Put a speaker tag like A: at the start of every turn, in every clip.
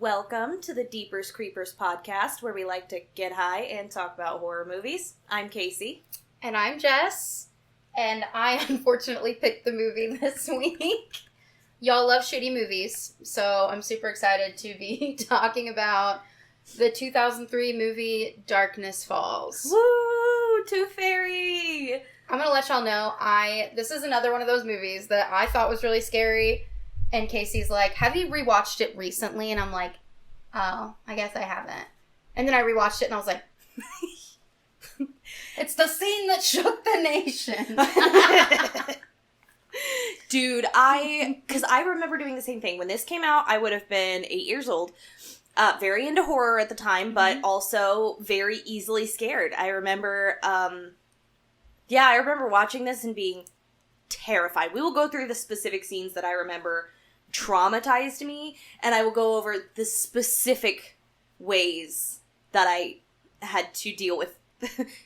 A: welcome to the Deepers Creepers podcast, where we like to get high and talk about horror movies. I'm Casey.
B: And I'm Jess. And I unfortunately picked the movie this week. Y'all love shitty movies, so I'm super excited to be talking about the 2003 movie Darkness Falls.
A: Woo! Tooth Fairy!
B: I'm gonna let y'all know, this is another one of those movies that I thought was really scary. And Casey's like, have you rewatched it recently? And I'm like, oh, I guess I haven't. And then I rewatched it and I was like, it's the scene that shook the nation.
A: Dude, because I remember doing the same thing. When this came out, I would have been 8 years old. Very into horror at the time, but also very easily scared. I remember, I remember watching this and being terrified. We will go through the specific scenes that I remember traumatized me, and I will go over the specific ways that I had to deal with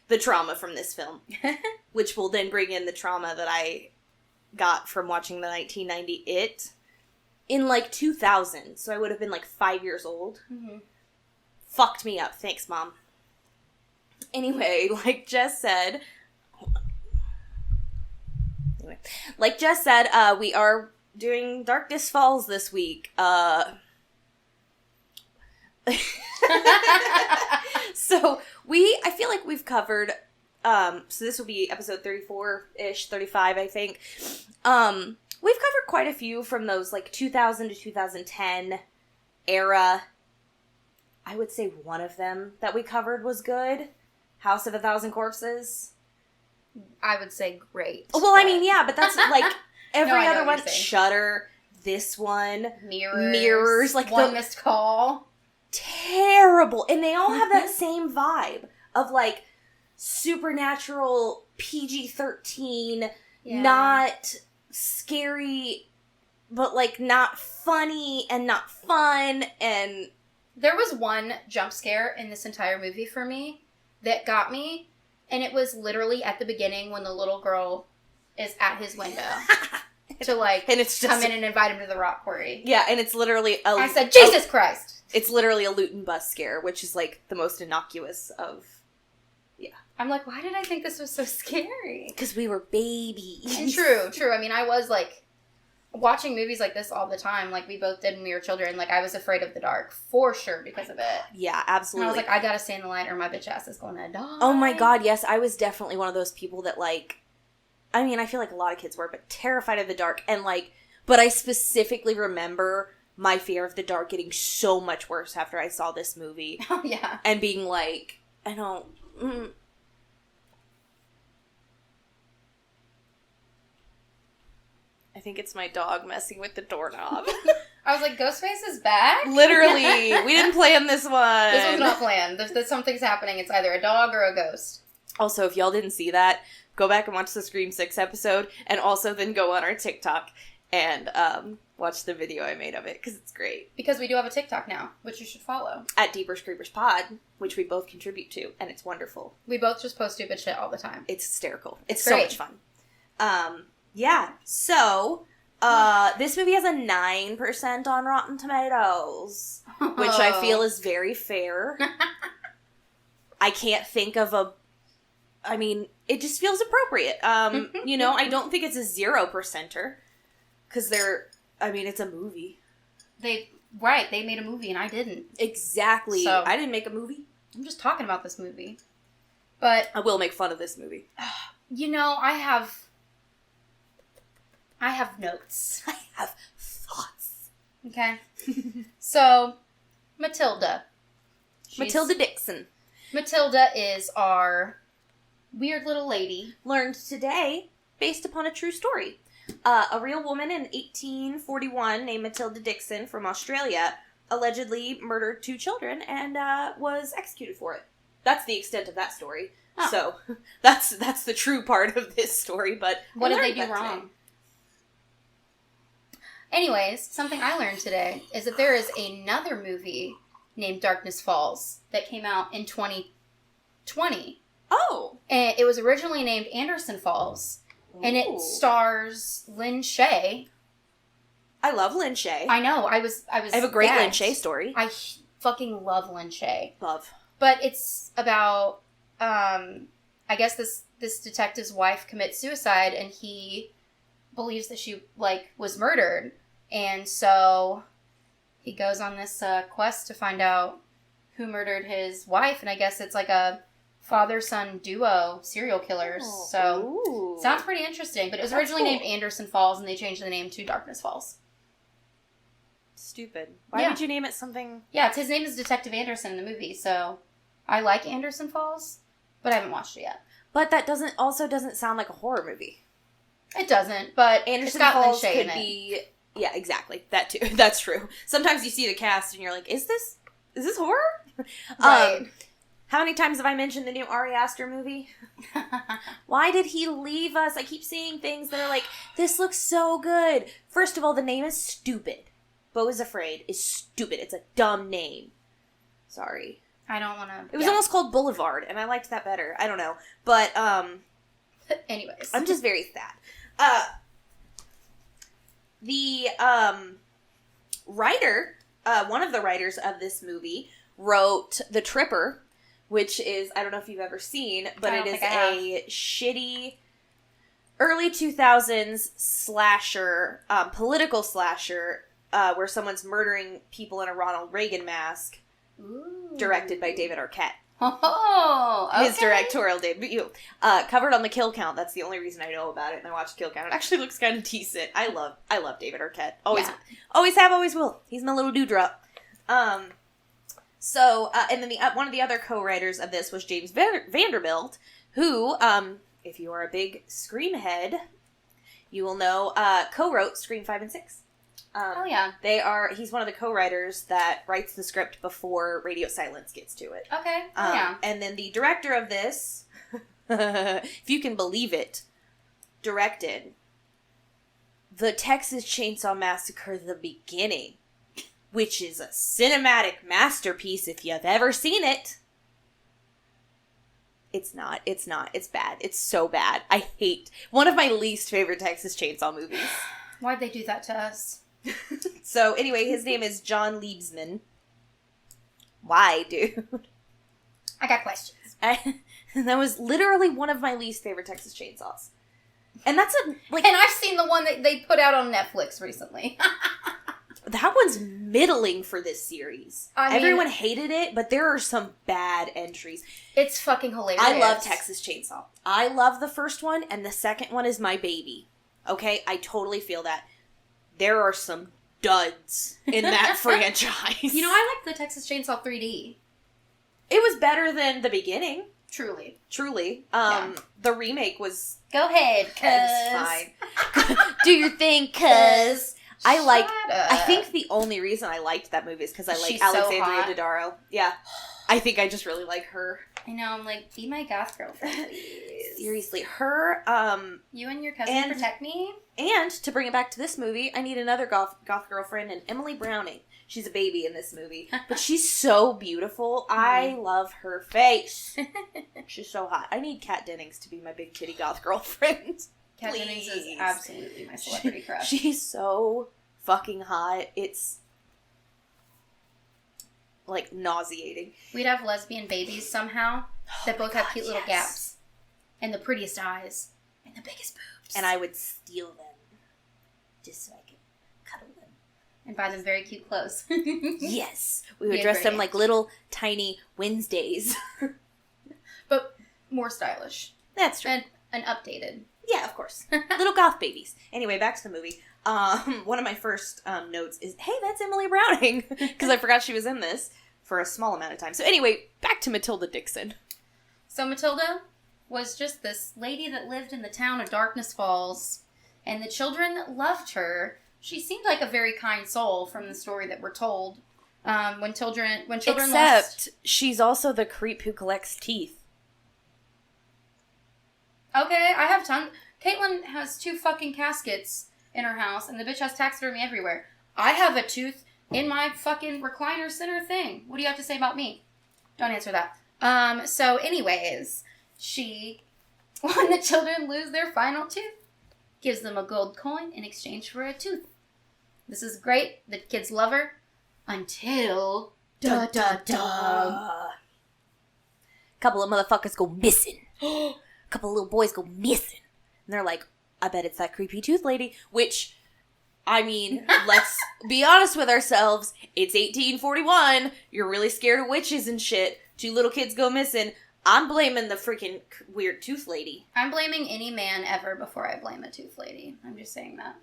A: the trauma from this film, which will then bring in the trauma that I got from watching the 1990 It in 2000. So I would have been 5 years old. Mm-hmm. Fucked me up. Thanks, Mom. Anyway, like Jess said, we are doing Darkness Falls this week. So I feel like we've covered, so this will be episode 34-ish, 35, I think. We've covered quite a few from those 2000 to 2010 era. I would say one of them that we covered was good. House of a Thousand Corpses.
B: I would say great.
A: Well, I mean, yeah, but that's every other one.
B: Shudder,
A: this one.
B: Mirrors. One Missed Call.
A: Terrible. And they all have that same vibe of supernatural PG-13, not scary, but not funny and not fun. And
B: there was one jump scare in this entire movie for me that got me. And it was literally at the beginning when the little girl is at his window to and it's just come in and invite him to the rock quarry.
A: Yeah, and it's literally
B: I said, Jesus Christ!
A: It's literally a loot and bust scare, which is the most innocuous of. Yeah.
B: I'm like, why did I think this was so scary?
A: Because we were babies.
B: And true. I mean, I was watching movies like this all the time, we both did when we were children. I was afraid of the dark, for sure, because of it.
A: Yeah, absolutely.
B: And I was I gotta stay in the light or my bitch ass is gonna die.
A: Oh my god, yes, I was definitely one of those people that, I mean, I feel like a lot of kids were, but terrified of the dark, and, but I specifically remember my fear of the dark getting so much worse after I saw this movie.
B: Oh, yeah.
A: And being I don't... I think it's my dog messing with the doorknob.
B: I was like, Ghostface is back?
A: Literally. We didn't plan this one.
B: This was not planned. There's something's happening. It's either a dog or a ghost.
A: Also, if y'all didn't see that, go back and watch the Scream 6 episode, and also then go on our TikTok and watch the video I made of it, because it's great.
B: Because we do have a TikTok now, which you should follow.
A: At Deepers Creepers Pod, which we both contribute to, and it's wonderful.
B: We both just post stupid shit all the time.
A: It's hysterical. It's so much fun. Yeah, so, this movie has a 9% on Rotten Tomatoes, which I feel is very fair. I can't think of I mean, it just feels appropriate. I don't think it's a 0%er, because it's a movie.
B: They made a movie and I didn't.
A: Exactly.
B: So,
A: I didn't make a movie.
B: I'm just talking about this movie. But
A: I will make fun of this movie.
B: I have notes.
A: I have thoughts.
B: Okay. So, Matilda.
A: Matilda Dixon.
B: Matilda is our weird little lady.
A: Learned today, based upon a true story. A real woman in 1841 named Matilda Dixon from Australia allegedly murdered 2 children and was executed for it. That's the extent of that story. Oh. So, that's the true part of this story, but...
B: What did they do wrong? Anyways, something I learned today is that there is another movie named Darkness Falls that came out in 2020.
A: Oh!
B: And it was originally named Anderson Falls. Ooh. And it stars Lynn Shay
A: I love Lin Shaye.
B: I know. I
A: have a great
B: gagged.
A: Lin Shaye story.
B: I fucking love Lin Shaye.
A: Love.
B: But it's about, I guess this detective's wife commits suicide, and he believes that she, like, was murdered. And so he goes on this quest to find out who murdered his wife, and I guess it's like a father-son duo serial killers.
A: Oh,
B: so
A: ooh.
B: sounds pretty interesting. But it was originally named Anderson Falls, and they changed the name to Darkness Falls.
A: Stupid. Why would you name it something?
B: Yeah, his name is Detective Anderson in the movie, so I like Anderson Falls, but I haven't watched it yet.
A: But that doesn't sound like a horror movie.
B: It doesn't, but
A: Anderson
B: it's got
A: Falls
B: Lin Shaye
A: could
B: in it.
A: be... Yeah, exactly. That too. That's true. Sometimes you see the cast and you're like, is this horror?
B: Right.
A: How many times have I mentioned the new Ari Aster movie? Why did he leave us? I keep seeing things that are like, this looks so good. First of all, the name is stupid. Beau is Afraid is stupid. It's a dumb name. Sorry.
B: I don't want to...
A: It was almost called Boulevard, and I liked that better. I don't know. But,
B: anyways.
A: I'm just very sad. The writer, one of the writers of this movie, wrote The Tripper, which is, I don't know if you've ever seen, but it is a shitty early 2000s slasher, political slasher, where someone's murdering people in a Ronald Reagan mask, directed by David Arquette.
B: Oh, okay.
A: His directorial debut. Covered on the Kill Count. That's the only reason I know about it, and I watched Kill Count. It actually looks kind of decent. I love David Arquette. Always have, always will. He's my little dewdrop. So, and then one of the other co-writers of this was James Vanderbilt, who, if you are a big Scream head, you will know, co-wrote Scream 5 and 6.
B: Oh, yeah.
A: He's one of the co-writers that writes the script before Radio Silence gets to it.
B: Okay. Yeah.
A: And then the director of this, if you can believe it, directed the Texas Chainsaw Massacre: The Beginning, which is a cinematic masterpiece if you've ever seen it. It's not. It's bad. It's so bad. I hate one of my least favorite Texas Chainsaw movies.
B: Why'd they do that to us?
A: So, anyway, his name is John Liebsman. Why, dude?
B: I got questions.
A: That was literally one of my least favorite Texas Chainsaws. And that's
B: And I've seen the one that they put out on Netflix recently.
A: That one's middling for this series. Everyone hated it, but there are some bad entries.
B: It's fucking hilarious.
A: I love Texas Chainsaw. I love the first one, and the second one is my baby. Okay? I totally feel that. There are some duds in that franchise.
B: You know, I like the Texas Chainsaw 3D.
A: It was better than the beginning.
B: Truly.
A: The remake was...
B: Go ahead, cuz.
A: It's fine. Do your thing, cuz. I think the only reason I liked that movie is because I like Alexandria Daddario. Yeah. I think I just really like her.
B: I know, I'm like, be my goth girlfriend, please.
A: Seriously, her,
B: you and your cousin protect me?
A: And, to bring it back to this movie, I need another goth girlfriend, and Emily Browning. She's a baby in this movie. But she's so beautiful. I love her face. She's so hot. I need Kat Dennings to be my big titty goth girlfriend.
B: Kat Dennings is absolutely my celebrity crush.
A: She's so fucking hot. It's... like, nauseating.
B: We'd have lesbian babies somehow that both have cute little gaps. And the prettiest eyes. And the biggest boobs.
A: And I would steal them. Just so I could cuddle them.
B: And buy them very cute clothes.
A: Yes. We would dress them like little, tiny Wednesdays.
B: But more stylish.
A: That's true.
B: And updated.
A: Yeah, of course. Little goth babies. Anyway, back to the movie. One of my first notes is, hey, that's Emily Browning. Because I forgot she was in this for a small amount of time. So anyway, back to Matilda Dixon.
B: So Matilda was just this lady that lived in the town of Darkness Falls. And the children loved her. She seemed like a very kind soul from the story that we're told. When children
A: Except she's also the creep who collects teeth.
B: Okay, I have tons. Caitlin has 2 fucking caskets in her house, and the bitch has taxidermy everywhere. I have a tooth in my fucking recliner center thing. What do you have to say about me? Don't answer that. So anyways, she, when the children lose their final tooth, gives them a gold coin in exchange for a tooth. This is great. The kids love her. Until... Da, da, da.
A: Couple of motherfuckers go missing. Couple of little boys go missing. And they're like, I bet it's that creepy tooth lady. Which, I mean, let's be honest with ourselves. It's 1841. You're really scared of witches and shit. 2 little kids go missing. I'm blaming the freaking weird tooth lady.
B: I'm blaming any man ever before I blame a tooth lady. I'm just saying that.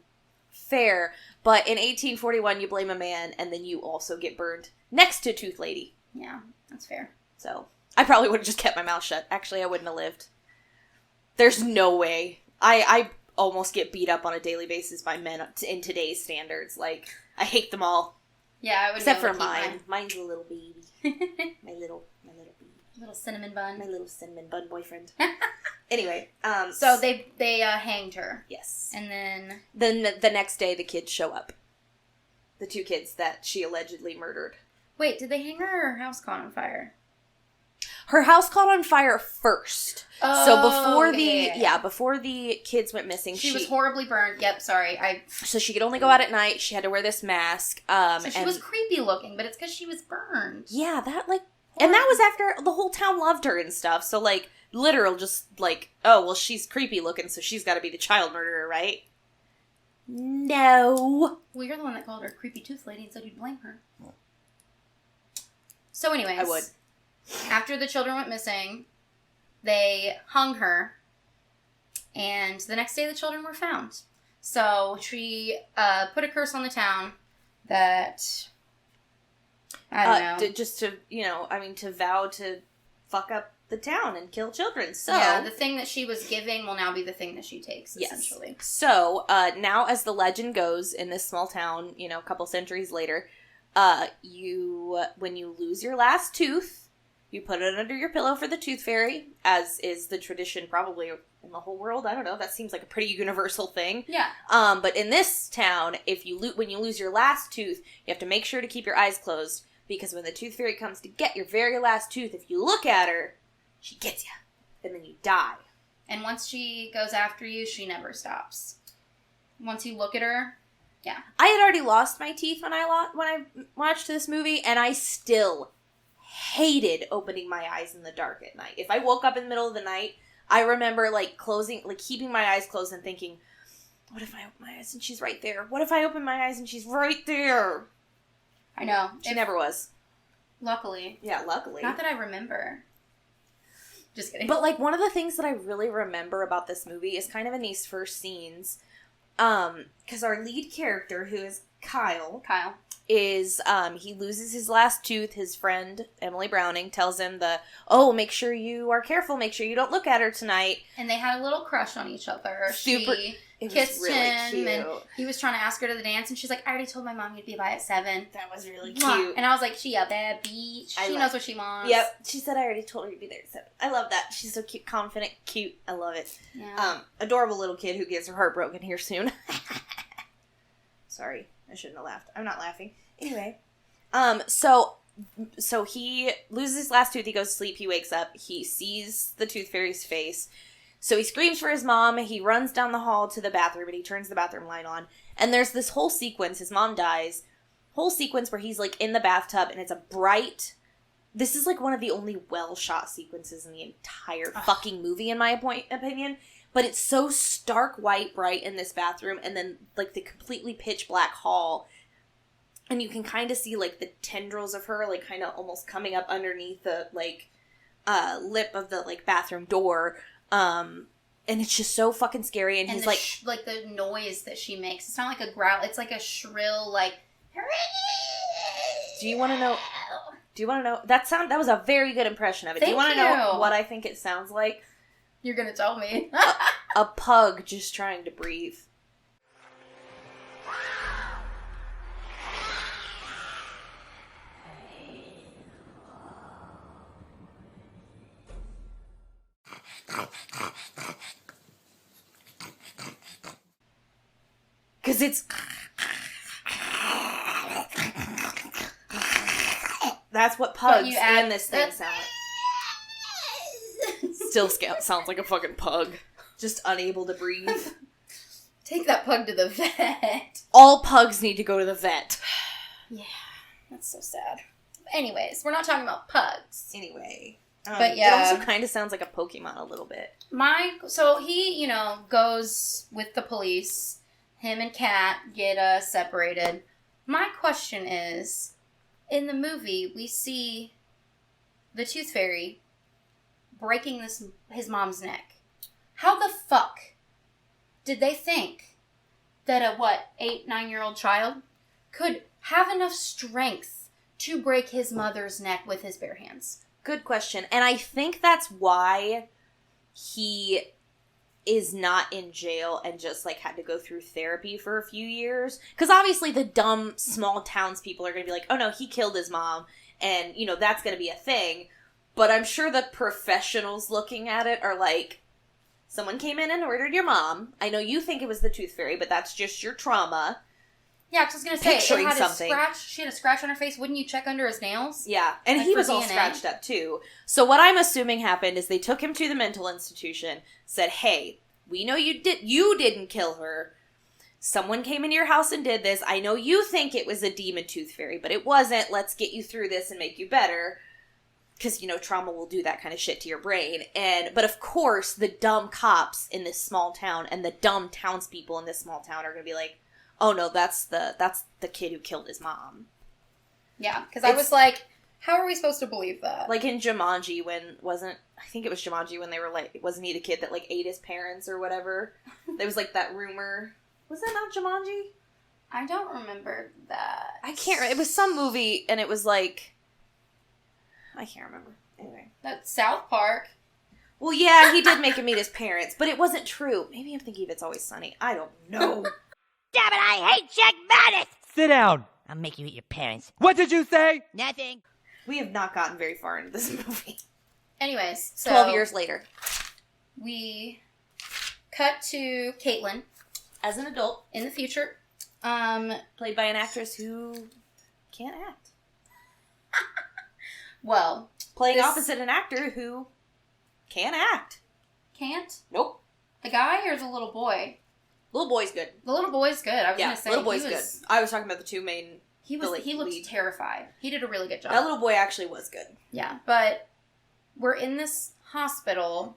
A: Fair. But in 1841, you blame a man, and then you also get burned next to tooth lady.
B: Yeah, that's fair.
A: So, I probably would have just kept my mouth shut. Actually, I wouldn't have lived. There's no way. I almost get beat up on a daily basis by men in today's standards. Like, I hate them all.
B: Yeah, I would.
A: Except for mine. Mine's a little baby. my little baby.
B: Little cinnamon bun.
A: My little cinnamon bun boyfriend. Anyway,
B: so they hanged her.
A: Yes.
B: And then
A: the next day the kids show up. The 2 kids that she allegedly murdered.
B: Wait, did they hang her or her house caught on fire?
A: Her house caught on fire first.
B: Oh,
A: so before
B: before
A: the kids went missing,
B: she was horribly burned. Yep, sorry.
A: So she could only go out at night. She had to wear this mask.
B: So she was creepy looking, but it's because she was burned.
A: Yeah, and that was after the whole town loved her and stuff. So like, literal, just like, oh well, she's creepy looking, so she's got to be the child murderer, right? No.
B: Well, you're the one that called her creepy tooth lady and said you'd blame her. So anyways.
A: I would.
B: After the children went missing, they hung her, and the next day the children were found. So she put a curse on the town that, I don't know.
A: Just to, to vow to fuck up the town and kill children. So
B: yeah, the thing that she was giving will now be the thing that she takes, essentially.
A: Yes. So, now as the legend goes, in this small town, a couple centuries later, when you lose your last tooth, you put it under your pillow for the tooth fairy, as is the tradition probably in the whole world. I don't know. That seems like a pretty universal thing.
B: Yeah.
A: But in this town, when you lose your last tooth, you have to make sure to keep your eyes closed, because when the tooth fairy comes to get your very last tooth, if you look at her, she gets you, and then you die.
B: And once she goes after you, she never stops. Once you look at her, yeah.
A: I had already lost my teeth when I watched this movie, and I still hated opening my eyes in the dark at night. If I woke up in the middle of the night, I remember keeping my eyes closed and thinking, what if I open my eyes and she's right there? What if I open my eyes and she's right there?
B: I know.
A: She never was.
B: Luckily.
A: Yeah, luckily.
B: Not that I remember. Just kidding.
A: But, one of the things that I really remember about this movie is kind of in these first scenes, because our lead character, who is Kyle, is, he loses his last tooth. His friend, Emily Browning, tells him make sure you are careful, make sure you don't look at her tonight.
B: And they had a little crush on each other. She
A: It
B: kissed
A: was really
B: him,
A: cute.
B: And he was trying to ask her to the dance, and she's like, I already told my mom you'd be by at 7.
A: That was really cute.
B: And I was like, she a bad bitch. She knows what she wants.
A: Yep. She said I already told her you'd be there at 7. I love that. She's so cute, confident, cute. I love it.
B: Yeah.
A: Adorable little kid who gets her heart broken here soon. Sorry. I shouldn't have laughed. I'm not laughing. Anyway. So he loses his last tooth. He goes to sleep. He wakes up. He sees the tooth fairy's face. So he screams for his mom. He runs down the hall to the bathroom, and he turns the bathroom light on. And there's this whole sequence. His mom dies. Whole sequence where he's, in the bathtub, and it's a bright... This is, one of the only well-shot sequences in the entire fucking movie, in my opinion. But it's so stark white bright in this bathroom, and then, the completely pitch black hall. And you can kind of see, the tendrils of her, kind of almost coming up underneath the, lip of the, bathroom door. And it's just so fucking scary, and he's
B: the noise that she makes. It's not like a growl. It's like a shrill,
A: Do you want to know? That was a very good impression of it.
B: Thank
A: Do you want to know what I think it sounds like?
B: You're gonna tell me.
A: A pug just trying to breathe. Because it's... That's what pugs in this thing sound like. Still sounds like a fucking pug. Just unable to breathe.
B: Take that pug to the vet.
A: All pugs need to go to the vet.
B: Yeah, that's so sad. Anyways, we're not talking about pugs.
A: Anyway.
B: But yeah.
A: It also kind of sounds like a Pokemon a little bit.
B: So he, goes with the police. Him and Kat get separated. My question is, in the movie, we see the Tooth Fairy breaking his mom's neck. How the fuck did they think that a 8, 9-year-old child could have enough strength to break his mother's neck with his bare hands?
A: Good question. And I think that's why he is not in jail and just, had to go through therapy for a few years. Because obviously the dumb small townspeople are going to be like, oh no, he killed his mom. And, that's going to be a thing. But I'm sure the professionals looking at it are like, someone came in and murdered your mom. I know you think it was the Tooth Fairy, but that's just your trauma.
B: Yeah, because I was going to say,
A: Picturing
B: it had
A: something.
B: She had a scratch on her face. Wouldn't you check under his nails?
A: Yeah, and he was all scratched up too. So what I'm assuming happened is they took him to the mental institution, said, hey, we know you didn't kill her. Someone came into your house and did this. I know you think it was a demon Tooth Fairy, but it wasn't. Let's get you through this and make you better. Because, trauma will do that kind of shit to your brain. But of course, the dumb cops in this small town and the dumb townspeople in this small town are going to be like, oh no, that's the kid who killed his mom.
B: Yeah, because I was like, how are we supposed to believe that?
A: Like in Jumanji I think it was Jumanji when they were like, wasn't he the kid that ate his parents or whatever? There was that rumor. Was that not Jumanji?
B: I don't remember that.
A: I can't, it was some movie and it was I can't remember. Anyway.
B: That's South Park.
A: Well, yeah, he did make him meet his parents, but it wasn't true. Maybe I'm thinking of It's Always Sunny. I don't know.
C: Damn it, I hate Jack Madness!
D: Sit down.
C: I'll make you eat your parents.
D: What did you say?
C: Nothing.
A: We have not gotten very far into this movie.
B: Anyways, so
A: 12 years later.
B: We cut to Caitlin.
A: As an adult.
B: In the future.
A: Played by an actress who can't act.
B: Well.
A: Playing opposite an actor who can't act.
B: Can't?
A: Nope.
B: The guy or the little boy?
A: Little boy's good.
B: The little boy's good. I was going to say.
A: Little boy's good. I was talking about the two main...
B: He looked terrified. He did a really good job.
A: That little boy actually was good.
B: Yeah, but we're in this hospital,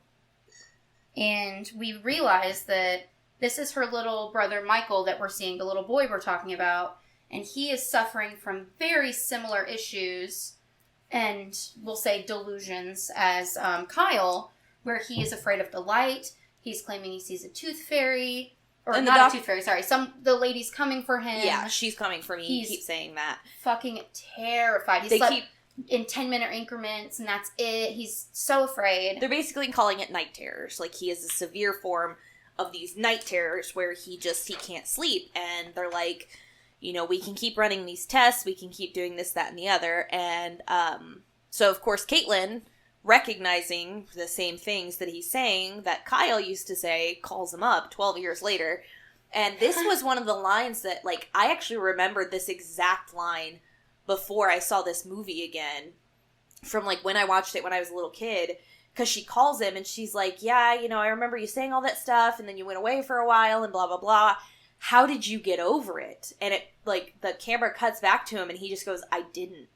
B: and we realize that this is her little brother Michael that we're seeing, the little boy we're talking about, and he is suffering from very similar issues, and we'll say delusions, as Kyle, where he is afraid of the light. He's claiming he sees a tooth fairy. Or
A: and
B: not a tooth fairy, sorry. The lady's coming for him.
A: Yeah, she's coming for me. He keeps saying that.
B: Fucking terrified. He slept in 10-minute increments, and that's it. He's so afraid.
A: They're basically calling it night terrors. He has a severe form of these night terrors where he can't sleep. And they're like, we can keep running these tests. We can keep doing this, that, and the other. And so, of course, Caitlin, recognizing the same things that he's saying that Kyle used to say, calls him up 12 years later. And this was one of the lines that, I actually remembered this exact line before I saw this movie again from, when I watched it when I was a little kid. Because she calls him and she's like, yeah, I remember you saying all that stuff and then you went away for a while and blah, blah, blah. How did you get over it? And it, the camera cuts back to him and he just goes, I didn't.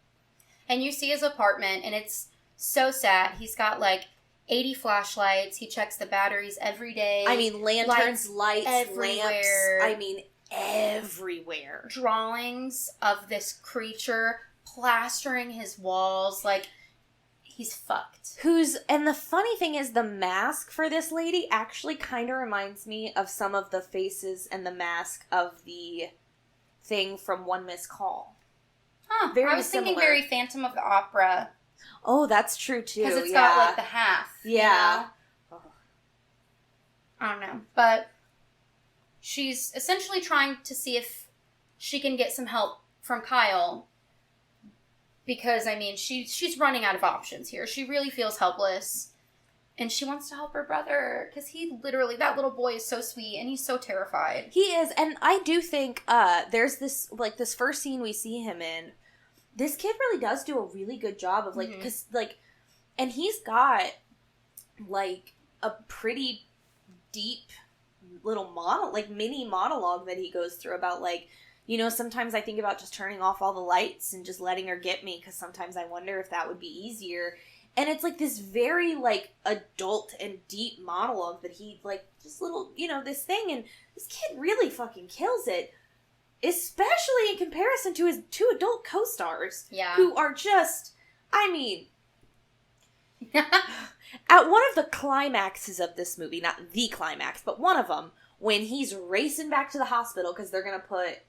B: And you see his apartment and it's so sad. He's got 80 flashlights. He checks the batteries every day.
A: I mean, lanterns, lights,
B: everywhere.
A: lamps. I mean, everywhere.
B: Drawings of this creature plastering his walls. He's fucked.
A: And the funny thing is, the mask for this lady actually kind of reminds me of some of the faces and the mask of the thing from One Missed Call.
B: Huh. I was thinking very Phantom of the Opera.
A: Oh, that's true, too.
B: Because it's got, the half.
A: Yeah.
B: Oh. I don't know. But she's essentially trying to see if she can get some help from Kyle. Because, she's running out of options here. She really feels helpless. And she wants to help her brother. Because that little boy is so sweet. And he's so terrified.
A: He is. And I do think there's this, this first scene we see him in. This kid really does do a really good job of, because, and he's got, a pretty deep little mini monologue that he goes through about, like, you know, sometimes I think about just turning off all the lights and just letting her get me, because sometimes I wonder if that would be easier. And it's, like, this very, like, adult and deep monologue that he, like, just little, you know, this thing, and this kid really fucking kills it. Especially in comparison to his 2 adult co-stars.
B: Yeah.
A: Who are just, I mean... At one of the climaxes of this movie, not the climax, but one of them, when he's racing back to the hospital, because they're going to put...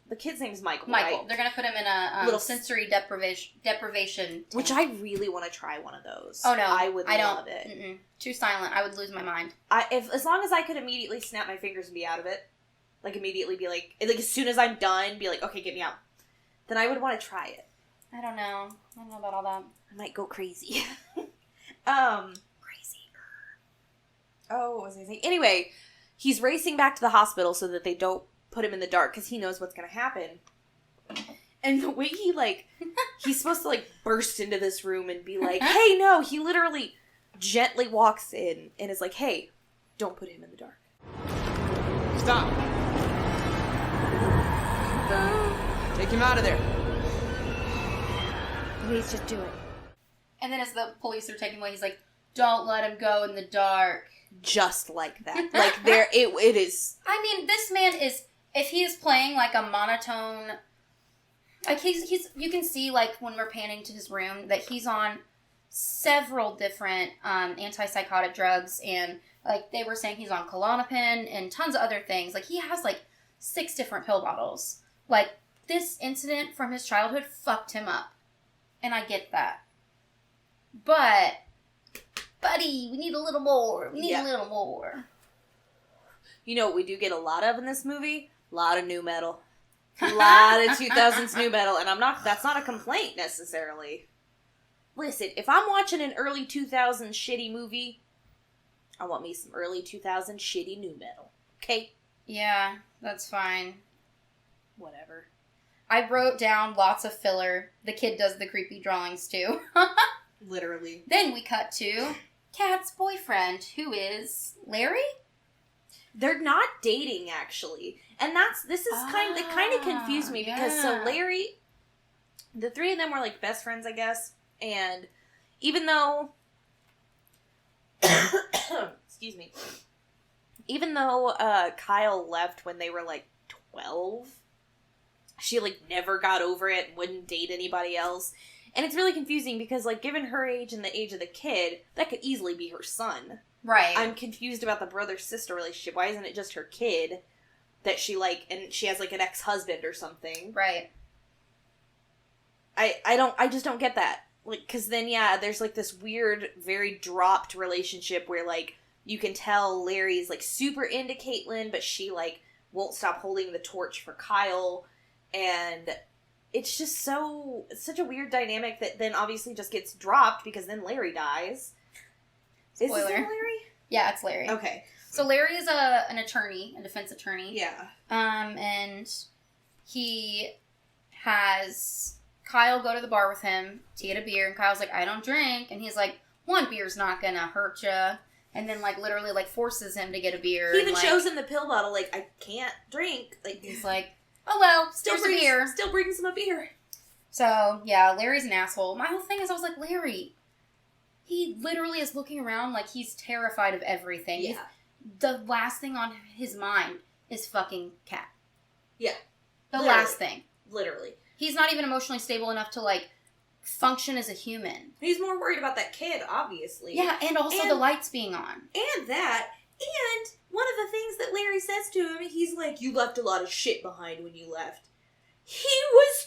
A: the kid's name's Michael, right?
B: They're going to put him in a little sensory deprivation tank.
A: Which I really want to try one of those.
B: Oh, no.
A: I would love it.
B: Mm-mm. Too silent. I would lose my mind.
A: As long as I could immediately snap my fingers and be out of it, like, immediately be like, as soon as I'm done, be like, okay, get me out. Then I would want to try it.
B: I don't know. I don't know about all that.
A: I might go crazy. Crazy. Oh, what was I saying? Anyway, he's racing back to the hospital so that they don't put him in the dark, because he knows what's going to happen. And the way he, like, he's supposed to, like, burst into this room and be like, hey, no, he literally gently walks in and is like, hey, don't put him in the dark.
D: Stop. Take him out of there.
C: Please just do it.
B: And then as the police are taking away, he's like, don't let him go in the dark.
A: Just like that. Like, it is...
B: I mean, this man is... If he is playing, like, a monotone... Like, he's... You can see, like, when we're panning to his room, that he's on several different antipsychotic drugs, and, like, they were saying he's on Klonopin and tons of other things. Like, he has, like, 6 different pill bottles. Like, this incident from his childhood fucked him up. And I get that. But, buddy, we need a little more. We need a little more.
A: You know what we do get a lot of in this movie? A lot of new metal. A lot of 2000s new metal. And that's not a complaint, necessarily. Listen, if I'm watching an early 2000s shitty movie, I want me some early 2000s shitty new metal. Okay?
B: Yeah, that's fine.
A: Whatever.
B: I wrote down lots of filler. The kid does the creepy drawings, too.
A: Literally.
B: Then we cut to Kat's boyfriend, who is Larry?
A: They're not dating, actually. And this is kind of confused me, because so Larry, the 3 of them were, like, best friends, I guess. And even though, excuse me, even though Kyle left when they were, like, 12, she, like, never got over it and wouldn't date anybody else. And it's really confusing because, like, given her age and the age of the kid, that could easily be her son.
B: Right.
A: I'm confused about the brother-sister relationship. Why isn't it just her kid that she, like, and she has, like, an ex-husband or something?
B: Right.
A: I just don't get that. Like, because then, yeah, there's, like, this weird, very dropped relationship where, like, you can tell Larry's, like, super into Caitlin, but she, like, won't stop holding the torch for Kyle, and it's just such a weird dynamic that then obviously just gets dropped because then Larry dies.
B: Spoiler.
A: Is his name Larry?
B: Yeah, it's Larry.
A: Okay.
B: So Larry is an attorney, a defense attorney.
A: Yeah.
B: And he has Kyle go to the bar with him to get a beer, and Kyle's like, I don't drink, and he's like, 1 beer's not gonna hurt ya. And then, like, literally, like, forces him to get a beer.
A: He even
B: like,
A: shows him the pill bottle, like, I can't drink. Like,
B: he's like, oh well,
A: still
B: here's a beer.
A: Still brings him a beer.
B: So, yeah, Larry's an asshole. My whole thing is, I was like, Larry, he literally is looking around like he's terrified of everything.
A: Yeah.
B: The last thing on his mind is fucking Kat.
A: Yeah.
B: The
A: Literally.
B: last thing.
A: Literally.
B: He's not even emotionally stable enough to, like, function as a human.
A: He's more worried about that kid, obviously.
B: Yeah, and also the lights being on.
A: And that, and one of the things that Larry says to him, he's like, you left a lot of shit behind when you left. He was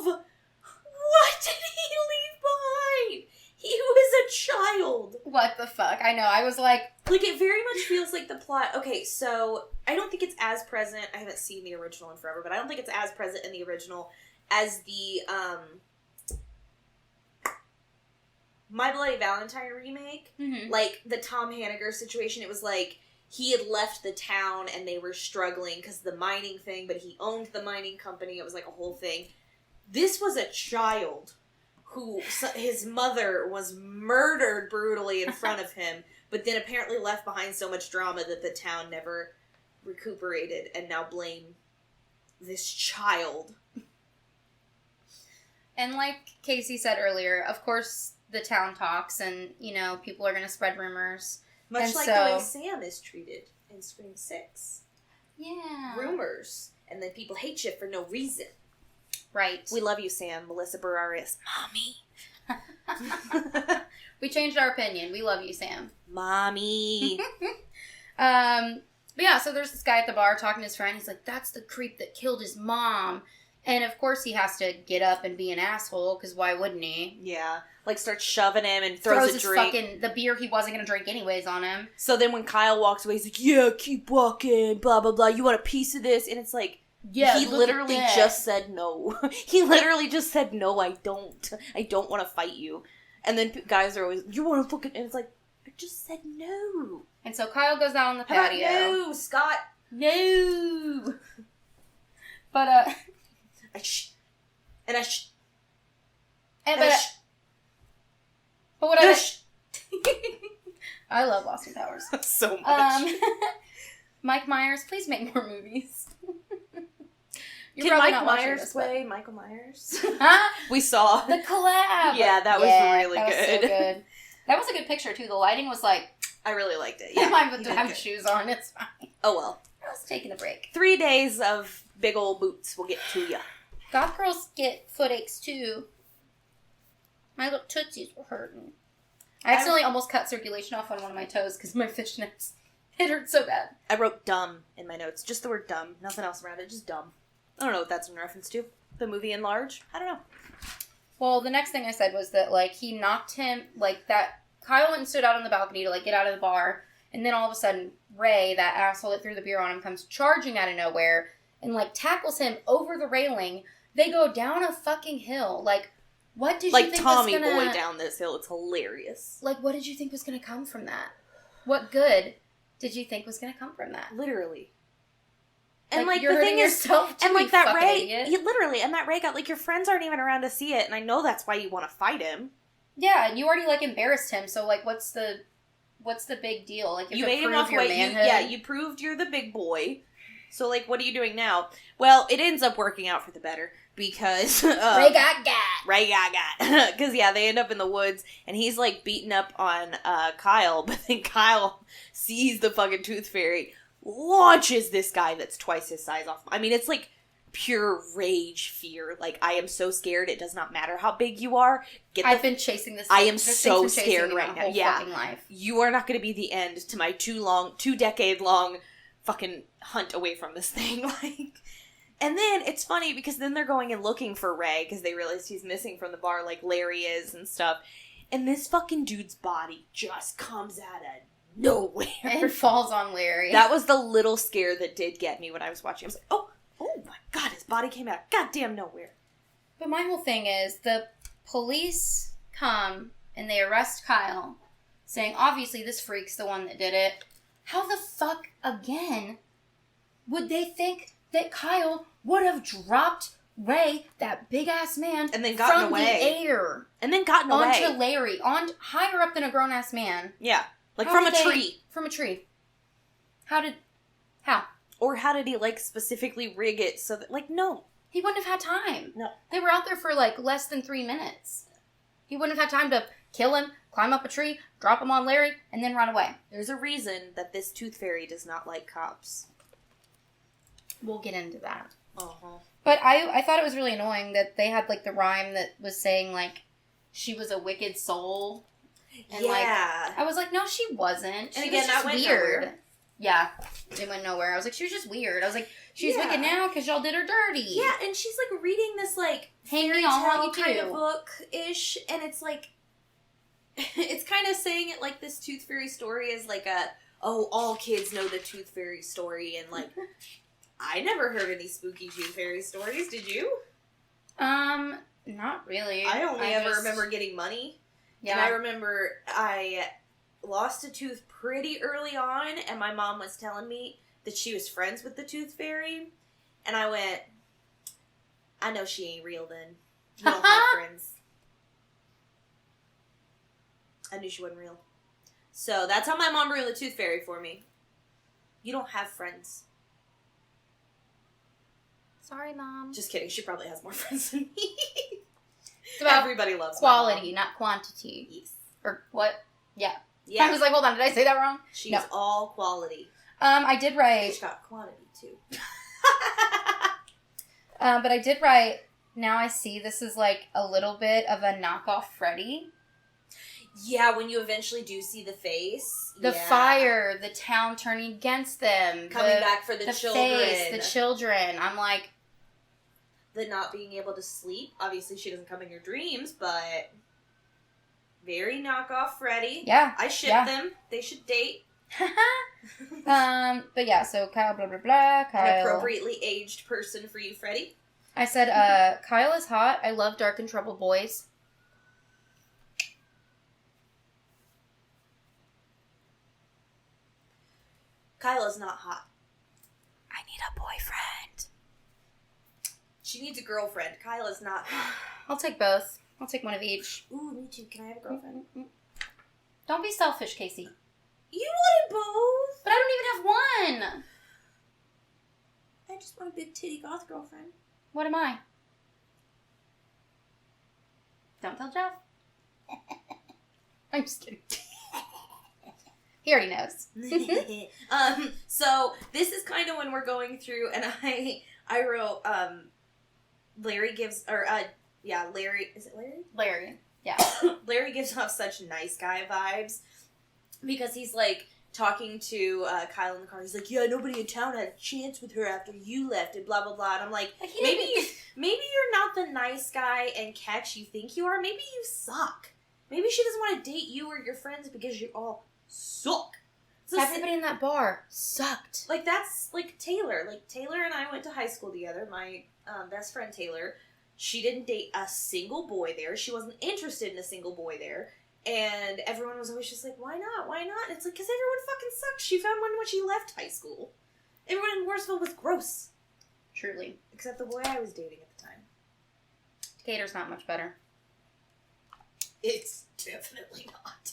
A: 12! What did he leave behind? He was a child.
B: What the fuck? I know, I was like...
A: Like, it very much feels like the plot... Okay, so, I don't think it's as present... I haven't seen the original in forever, but I don't think it's as present in the original as the, My Bloody Valentine remake.
B: Mm-hmm.
A: Like, the Tom Hanniger situation, it was like, he had left the town and they were struggling because the mining thing, but he owned the mining company. It was like a whole thing. This was a child who, his mother was murdered brutally in front of him, but then apparently left behind so much drama that the town never recuperated and now blame this child.
B: And like Casey said earlier, of course the town talks and, people are going to spread rumors.
A: Much
B: And
A: like
B: so-
A: the way Sam is treated in Scream 6.
B: Yeah.
A: Rumors. And then people hate you for no reason.
B: Right.
A: We love you, Sam. Melissa Bararias. Mommy.
B: We changed our opinion. We love you, Sam.
A: Mommy.
B: But yeah, so there's this guy at the bar talking to his friend. He's like, that's the creep that killed his mom. And of course he has to get up and be an asshole, because why wouldn't he?
A: Yeah. Like, starts shoving him and throws a
B: his
A: drink.
B: the beer he wasn't going to drink anyways on him.
A: So then when Kyle walks away, he's like, yeah, keep walking, blah, blah, blah. You want a piece of this? And it's like,
B: Yeah,
A: he literally just said no. He literally just said, no, I don't. I don't want to fight you. And then guys are always, you want to fucking... And it's like, I just said no.
B: And so Kyle goes out on the
A: How about
B: patio.
A: no, Scott?
B: No! But,
A: I sh... And I sh...
B: and,
A: and I
B: but,
A: sh...
B: but what
A: and I
B: I...
A: sh...
B: I love Austin Powers.
A: so much.
B: Mike Myers, please make more movies. You're
A: Can
B: probably
A: Mike
B: not watching
A: Myers
B: this, but-
A: play Michael Myers?
B: Huh?
A: We saw.
B: The collab!
A: Yeah, that was really
B: that was
A: good.
B: so good. That was a good picture, too. The lighting was like...
A: I really liked it.
B: Yeah.
A: Yeah.
B: Mine
A: you
B: would
A: did
B: have
A: good.
B: shoes on. It's fine.
A: Oh well.
B: I was taking a break.
A: 3 days of big old boots will get to you.
B: Goth girls get foot aches, too. My little tootsies were hurting. I accidentally almost cut circulation off on one of my toes because my fishnets. It hurt so bad.
A: I wrote dumb in my notes. Just the word dumb. Nothing else around it. Just dumb. I don't know what that's in reference to. The movie in large? I don't know.
B: Well, the next thing I said was that, like, he knocked him, like, that... Kyle went and stood out on the balcony to, like, get out of the bar. And then all of a sudden, Ray, that asshole that threw the beer on him, comes charging out of nowhere and, like, tackles him over the railing. They go down a fucking hill. Like, what did you think
A: Tommy
B: was gonna...
A: Boy down this hill. It's hilarious.
B: Like, what did you think was gonna come from that? What good did you think was gonna come from that?
A: Literally. And,
B: Like,
A: like,
B: you're
A: the thing
B: hurting
A: is...
B: yourself too,
A: And, like,
B: you
A: that
B: fucking
A: Ray...
B: idiot.
A: You literally... And that Ray got... Like, your friends aren't even around to see it, and I know that's why you want to fight him.
B: Yeah, and you already, like, embarrassed him, so, like, what's the big deal? Like,
A: You
B: you
A: made him
B: prove
A: walk
B: your
A: away.
B: manhood.
A: You proved you're the big boy. So, like, what are you doing now? Well, it ends up working out for the better, because...
B: Ray got got.
A: Ray got. Because, yeah, they end up in the woods, and he's, like, beating up on Kyle, but then Kyle sees the fucking Tooth Fairy, launches this guy that's twice his size off. I mean, it's, like, pure rage fear. Like, I am so scared, it does not matter how big you are.
B: I've been chasing this.
A: I am
B: this
A: so
B: thing's been chasing
A: scared
B: me
A: right
B: my
A: now.
B: whole
A: Yeah.
B: fucking life.
A: You are not going to be the end to my 2-decade-long fucking hunt away from this thing. Like, and then it's funny because then they're going and looking for Ray because they realize he's missing from the bar, like Larry is and stuff. And this fucking dude's body just comes out of nowhere
B: And falls on Larry.
A: That was the little scare that did get me when I was watching. I was like, oh my god, his body came out goddamn nowhere.
B: But my whole thing is, the police come and they arrest Kyle, saying, obviously this freak's the one that did it. How the fuck, again, would they think that Kyle would have dropped Ray, that big-ass man,
A: And then gotten
B: from
A: away.
B: the air
A: And then gotten
B: onto
A: away.
B: Larry, higher up than a grown-ass man?
A: Yeah. Like
B: How
A: from a
B: did they-
A: tree.
B: From a tree. How?
A: Or how did he, like, specifically rig it so that, like, no.
B: He wouldn't have had time.
A: No.
B: They were out there for, like, less than 3 minutes. He wouldn't have had time to kill him, climb up a tree, drop him on Larry, and then run away.
A: There's a reason that this Tooth Fairy does not like cops.
B: We'll get into that.
A: Uh-huh.
B: But I thought it was really annoying that they had, like, the rhyme that was saying, like, she was a wicked soul. And, like, I was like, no, she wasn't. She
A: And again,
B: was
A: that
B: just
A: went
B: weird.
A: nowhere.
B: Yeah, it went nowhere. I was like, she was just weird. I was like, she's
A: Yeah.
B: wicked now because y'all did her dirty.
A: Yeah, and she's, like, reading this, like,
B: Hang
A: fairy
B: me on
A: tale
B: while you
A: kind
B: do.
A: of book-ish, and it's, like, it's kind of saying it like this Tooth Fairy story is, like, all kids know the Tooth Fairy story, and, like, I never heard any spooky Tooth Fairy stories, did you?
B: Not really.
A: I only ever
B: just-
A: remember getting money.
B: Yeah.
A: And I remember I lost a tooth pretty early on, and my mom was telling me that she was friends with the Tooth Fairy. And I went, I know she ain't real then. You don't have friends. I knew she wasn't real. So that's how my mom ruined the Tooth Fairy for me. You don't have friends.
B: Sorry, Mom.
A: Just kidding. She probably has more friends than me.
B: It's about
A: Everybody loves
B: quality, not quantity.
A: Yes.
B: Or what? Yeah.
A: Yeah.
B: I was like, hold on, did I say that wrong?
A: She's
B: No.
A: all quality.
B: I did write...
A: She's got quantity, too.
B: but I did write, now I see this is like a little bit of a knockoff Freddy.
A: Yeah, when you eventually do see the face.
B: The fire, the town turning against them.
A: Coming back for the children.
B: Face, the children. I'm like...
A: The not being able to sleep. Obviously, she doesn't come in your dreams, but... Very knockoff Freddy.
B: Yeah.
A: I ship them. They should date.
B: But yeah, so Kyle, blah, blah, blah. Kyle.
A: An appropriately aged person for you, Freddy.
B: I said, Kyle is hot. I love dark and troubled boys.
A: Kyle is not hot. I need a boyfriend. She needs a girlfriend. Kyle is not hot.
B: I'll take both. I'll take one of each.
A: Ooh, me too. Can I have a girlfriend?
B: Don't be selfish, Casey.
A: You wanted both.
B: But I don't even have one.
A: I just want a big titty goth girlfriend.
B: What am I? Don't tell Jeff. I'm just kidding. He already knows.
A: So this is kind of when we're going through, and I wrote, Larry gives, or, Larry, is it Larry?
B: Larry, yeah.
A: Larry gives off such nice guy vibes, because he's, like, talking to Kyle in the car. He's like, yeah, nobody in town had a chance with her after you left, and blah, blah, blah. And I'm like, maybe you're not the nice guy and catch you think you are. Maybe you suck. Maybe she doesn't want to date you or your friends because you all suck. So
B: everybody in that bar sucked.
A: Like, that's, like, Taylor. Like, Taylor and I went to high school together. My best friend, Taylor, she didn't date a single boy there. She wasn't interested in a single boy there. And everyone was always just like, why not? Why not? And it's like, because everyone fucking sucks. She found one when she left high school. Everyone in Mooresville was gross.
B: Truly.
A: Except the boy I was dating at the time.
B: Decatur's not much better.
A: It's definitely not.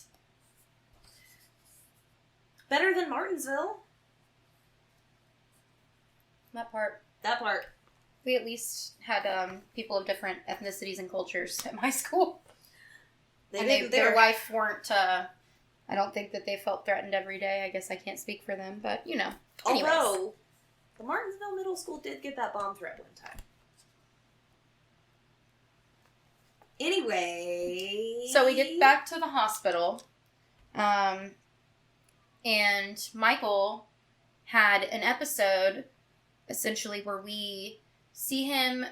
A: Better than Martinsville.
B: That part.
A: That part.
B: We at least had people of different ethnicities and cultures at my school. Their life weren't, I don't think that they felt threatened every day. I guess I can't speak for them, but, you know. Anyways.
A: Although, the Martinsville Middle School did get that bomb threat one time. Anyway.
B: So we get back to the hospital. And Michael had an episode, essentially, where we see him,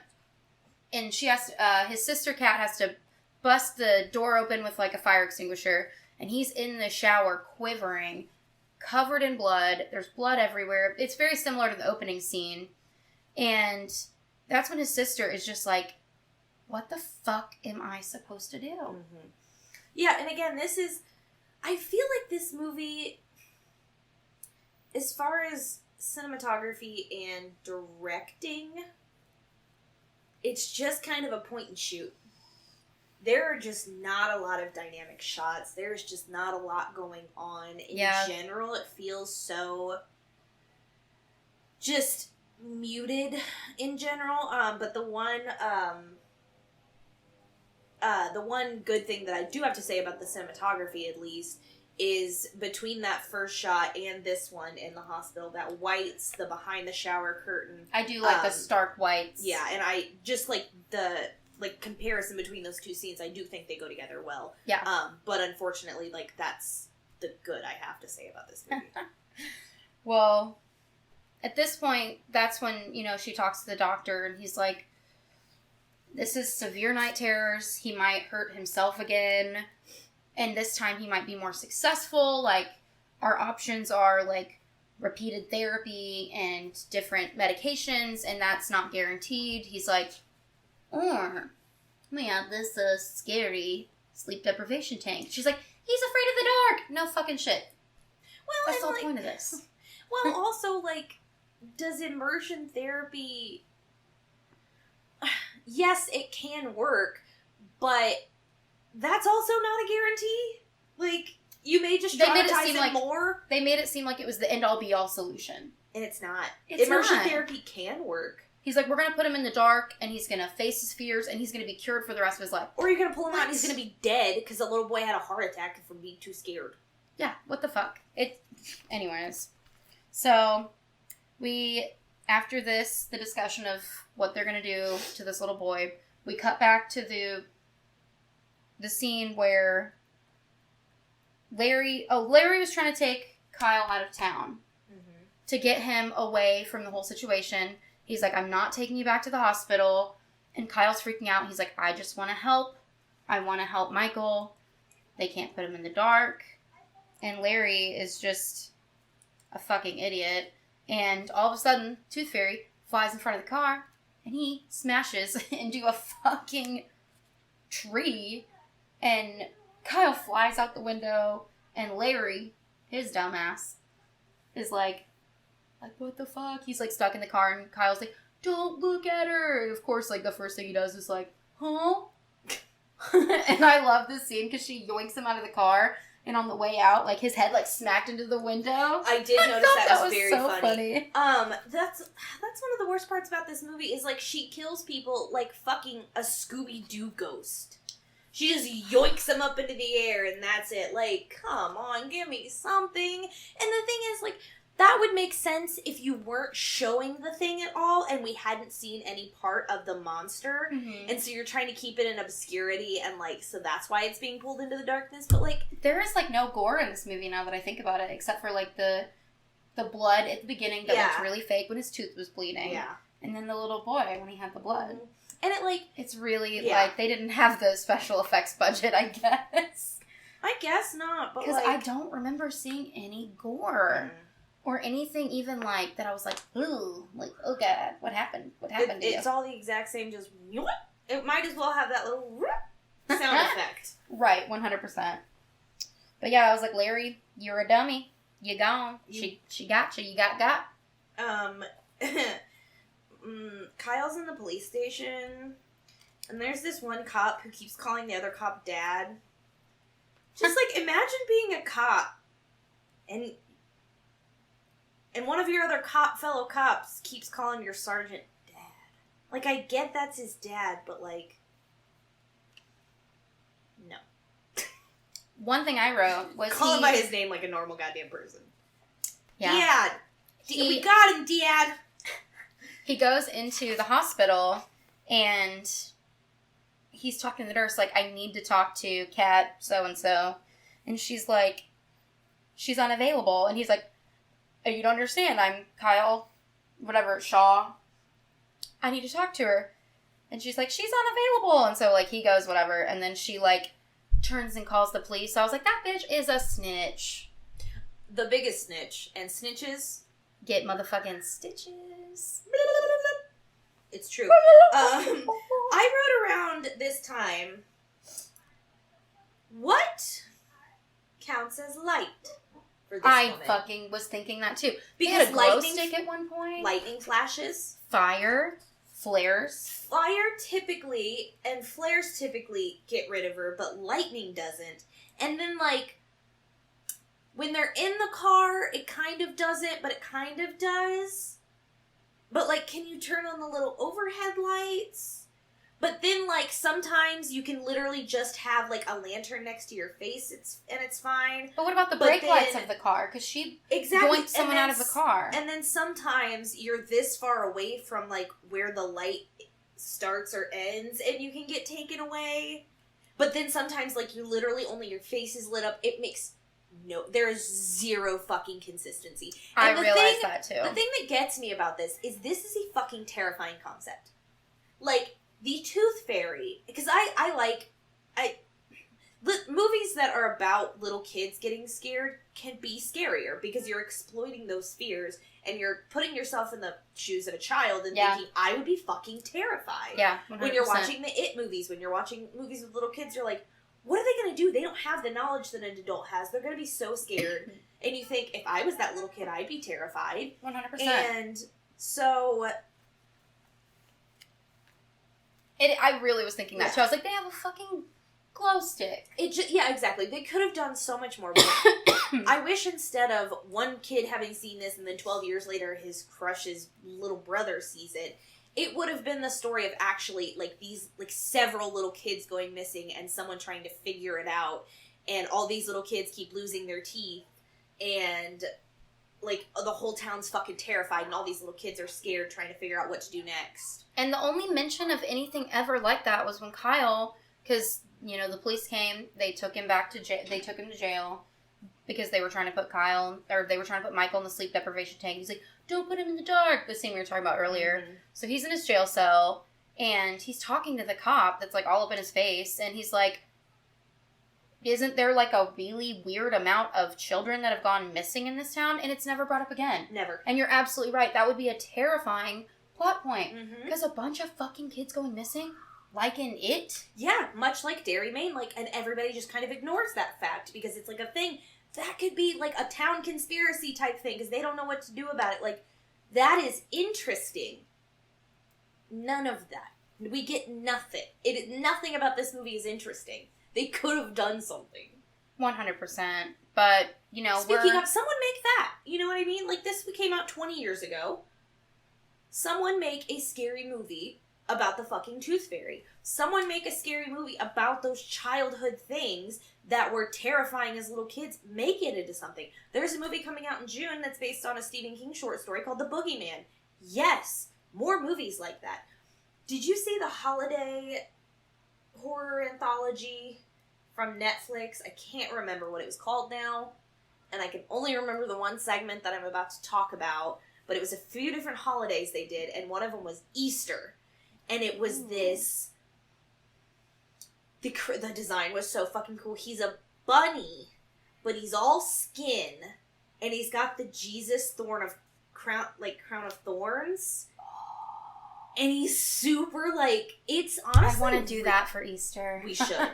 B: and she has his sister Kat has to bust the door open with, like, a fire extinguisher, and he's in the shower quivering, covered in blood. There's blood everywhere. It's very similar to the opening scene. And that's when his sister is just like, what the fuck am I supposed to do?
A: Mm-hmm. Yeah, and again, I feel like this movie, as far as cinematography and directing, it's just kind of a point and shoot. There are just not a lot of dynamic shots. There's just not a lot going on. In general, it feels so just muted in general. But the one good thing that I do have to say about the cinematography, at least, is between that first shot and this one in the hospital, that whites, the behind the shower curtain.
B: I do like the stark whites.
A: Yeah, and I just like the comparison between those two scenes. I do think they go together well.
B: Yeah.
A: But unfortunately, like, that's the good I have to say about this movie.
B: Well, at this point, that's when, you know, she talks to the doctor, and he's like, this is severe night terrors. He might hurt himself again. And this time he might be more successful. Like, our options are, like, repeated therapy and different medications, and that's not guaranteed. He's like, or we have this scary sleep deprivation tank. She's like, he's afraid of the dark. No fucking shit.
A: Well,
B: that's the whole point of this.
A: Well, also, like, does immersion therapy... Yes, it can work, but that's also not a guarantee. Like, You may just
B: They made it
A: traumatize
B: seem
A: it
B: like-
A: more.
B: They made it seem like it was the end-all be-all solution.
A: And it's not.
B: It's
A: Immersion
B: not.
A: therapy can work.
B: He's like, we're going to put him in the dark, and he's going to face his fears, and he's going to be cured for the rest of his life.
A: Or you're going to pull him out and he's
B: What?
A: going to be dead because the little boy had a heart attack from being too scared.
B: Yeah, what the fuck? Anyways. So, after this, the discussion of what they're going to do to this little boy, we cut back to the scene where Larry was trying to take Kyle out of town to get him away from the whole situation. He's like, I'm not taking you back to the hospital. And Kyle's freaking out. He's like, I just want to help. I want to help Michael. They can't put him in the dark. And Larry is just a fucking idiot. And all of a sudden, Tooth Fairy flies in front of the car. And he smashes into a fucking tree. And Kyle flies out the window. And Larry, his dumbass, is like, what the fuck? He's, like, stuck in the car, and Kyle's like, don't look at her! And, of course, like, the first thing he does is like, huh? And I love this scene, because she yoinks him out of the car, and on the way out, like, his head, like, smacked into the window.
A: I did notice that was very
B: so
A: funny. That's one of the worst parts about this movie, is, like, she kills people like fucking a Scooby-Doo ghost. She just yoinks them up into the air, and that's it. Like, come on, give me something. And the thing is, like, that would make sense if you weren't showing the thing at all and we hadn't seen any part of the monster.
B: Mm-hmm.
A: And so you're trying to keep it in obscurity and, like, so that's why it's being pulled into the darkness. But, like...
B: There is, like, no gore in this movie now that I think about it, except for, like, the blood at the beginning that looked really fake when his tooth was bleeding.
A: Yeah.
B: And then the little boy when he had the blood.
A: And it, like...
B: It's really, like, they didn't have the special effects budget, I guess.
A: I guess not, but,
B: Because
A: like...
B: I don't remember seeing any gore. Or anything even, like, that I was like, ooh, like, oh god, what happened? What happened to you?
A: It's all the exact same, just... It might as well have that little sound effect.
B: Right, 100%. But yeah, I was like, Larry, you're a dummy. You gone. She got you. You got.
A: Kyle's in the police station, and there's this one cop who keeps calling the other cop dad. Just, like, imagine being a cop, and one of your other fellow cops keeps calling your sergeant dad. Like, I get that's his dad, but, like, no.
B: One thing I wrote was
A: Call him by his name like a normal goddamn person.
B: Yeah.
A: Dad! We got him, Dad!
B: He goes into the hospital, and he's talking to the nurse, like, I need to talk to Kat so-and-so. And she's like, she's unavailable. And he's like, oh, you don't understand. I'm Kyle, whatever, Shaw. I need to talk to her. And she's like, she's unavailable. And so, like, he goes, whatever. And then she, like, turns and calls the police. So I was like, that bitch is a snitch.
A: The biggest snitch. And snitches...
B: Get motherfucking stitches.
A: It's true. I wrote around this time, what counts as light for this
B: I
A: woman?
B: fucking was thinking that too.
A: Because
B: They had a glow
A: lightning-
B: stick at one point.
A: Lightning flashes.
B: Fire. Flares.
A: Fire typically, and flares typically get rid of her, but lightning doesn't. And then, like, when they're in the car, it kind of doesn't, but it kind of does. But, like, can you turn on the little overhead lights? But then, like, sometimes you can literally just have, like, a lantern next to your face, and it's fine.
B: But what about the brake lights of the car? Because she yoinked someone out of the car.
A: And then sometimes you're this far away from, like, where the light starts or ends, and you can get taken away. But then sometimes, like, you literally only your face is lit up. It makes... No, there is zero fucking consistency. And
B: I realized that too.
A: The thing that gets me about this is a fucking terrifying concept. Like, the Tooth Fairy, because the movies that are about little kids getting scared can be scarier because you're exploiting those fears and you're putting yourself in the shoes of a child and thinking, I would be fucking terrified.
B: Yeah, 100%.
A: When you're watching the It movies, when you're watching movies with little kids, you're like, what are they going to do? They don't have the knowledge that an adult has. They're going to be so scared. And you think, if I was that little kid, I'd be terrified.
B: 100%.
A: And so...
B: I really was thinking that too. I was like, they have a fucking glow stick.
A: Yeah, exactly. They could have done so much more. But I wish instead of one kid having seen this and then 12 years later his crush's little brother sees it, it would have been the story of actually, like, these, like, several little kids going missing and someone trying to figure it out, and all these little kids keep losing their teeth, and, like, the whole town's fucking terrified, and all these little kids are scared trying to figure out what to do next.
B: And the only mention of anything ever like that was when Kyle, because, you know, the police came, they took him back to jail, they took him to jail, because they were trying to put Michael in the sleep deprivation tank. He's like, don't put him in the dark, the scene we were talking about earlier. Mm-hmm. So he's in his jail cell, and he's talking to the cop that's, like, all up in his face, and he's like, isn't there, like, a really weird amount of children that have gone missing in this town? And it's never brought up again.
A: Never.
B: And you're absolutely right. That would be a terrifying plot point.
A: Mm-hmm.
B: Because a bunch of fucking kids going missing, like in It.
A: Yeah, much like Dairy Maine, like, and everybody just kind of ignores that fact, because it's, like, a thing. That could be, like, a town conspiracy type thing, because they don't know what to do about it. Like, that is interesting. None of that. We get nothing. Nothing about this movie is interesting. They could have done something.
B: 100%. But, you know,
A: Speaking of, someone make that. You know what I mean? Like, this came out 20 years ago. Someone make a scary movie about the fucking Tooth Fairy. Someone make a scary movie about those childhood things that were terrifying as little kids. Make it into something. There's a movie coming out in June that's based on a Stephen King short story called The Boogeyman. Yes, more movies like that. Did you see the holiday horror anthology from Netflix? I can't remember what it was called now, and I can only remember the one segment that I'm about to talk about, but it was a few different holidays they did, and one of them was Easter. And it was this... The design was so fucking cool. He's a bunny, but he's all skin, and he's got the Jesus crown of thorns. And he's super, like, it's honestly...
B: I want to do that for Easter.
A: We should.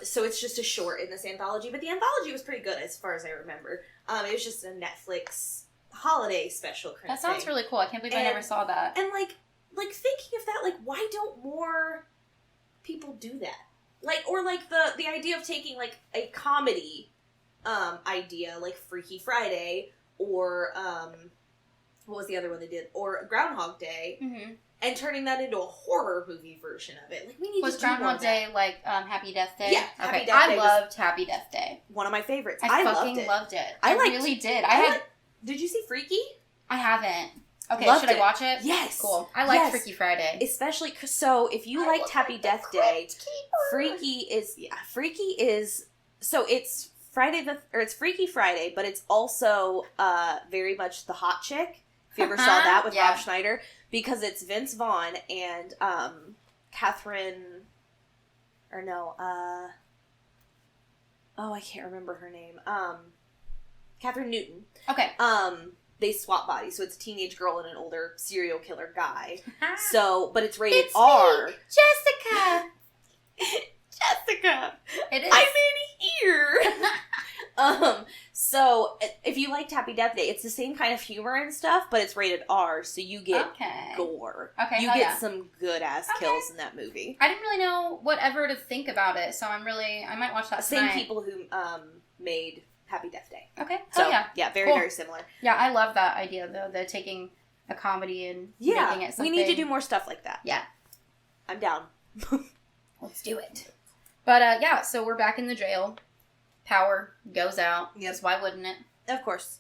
A: So it's just a short in this anthology, but the anthology was pretty good as far as I remember. It was just a Netflix holiday special kind of thing.
B: That sounds really cool. I can't believe I never saw that.
A: And, like thinking of that, like, why don't more people do that? Like, or, like, the idea of taking, like, a comedy idea, like Freaky Friday, or, what was the other one they did? Or Groundhog Day,
B: mm-hmm.
A: and turning that into a horror movie version of it. Like, we need
B: was
A: to do
B: Groundhog Day, like, Happy Death Day?
A: Yeah, Happy Death Day.
B: I loved Happy Death Day.
A: One of my favorites.
B: I
A: fucking
B: loved it.
A: I
B: really did.
A: Did you see Freaky?
B: I haven't. Okay,
A: Loved
B: should I watch it?
A: Yes.
B: Cool. I like Freaky Friday.
A: Especially, so if you liked Happy Death Day, Freaky is, so it's it's Freaky Friday, but it's also very much the hot chick. If you ever saw that with Rob Schneider, because it's Vince Vaughn and I can't remember her name. Catherine Newton.
B: Okay.
A: They swap bodies, so it's a teenage girl and an older serial killer guy. So, but it's rated
B: it's
A: R.
B: Me, Jessica.
A: Jessica.
B: It is.
A: I'm in here. So if you liked Happy Death Day, it's the same kind of humor and stuff, but it's rated R, so you get gore.
B: Okay.
A: You get some good ass kills in that movie.
B: I didn't really know whatever to think about it, so I might watch that tonight.
A: Same people who made Happy Death Day.
B: Okay.
A: So, very, very similar.
B: Yeah, I love that idea, though, the taking a comedy and making it something.
A: We need to do more stuff like that.
B: Yeah.
A: I'm down.
B: Let's do it. But, so we're back in the jail. Power goes out. Yes, why wouldn't it?
A: Of course.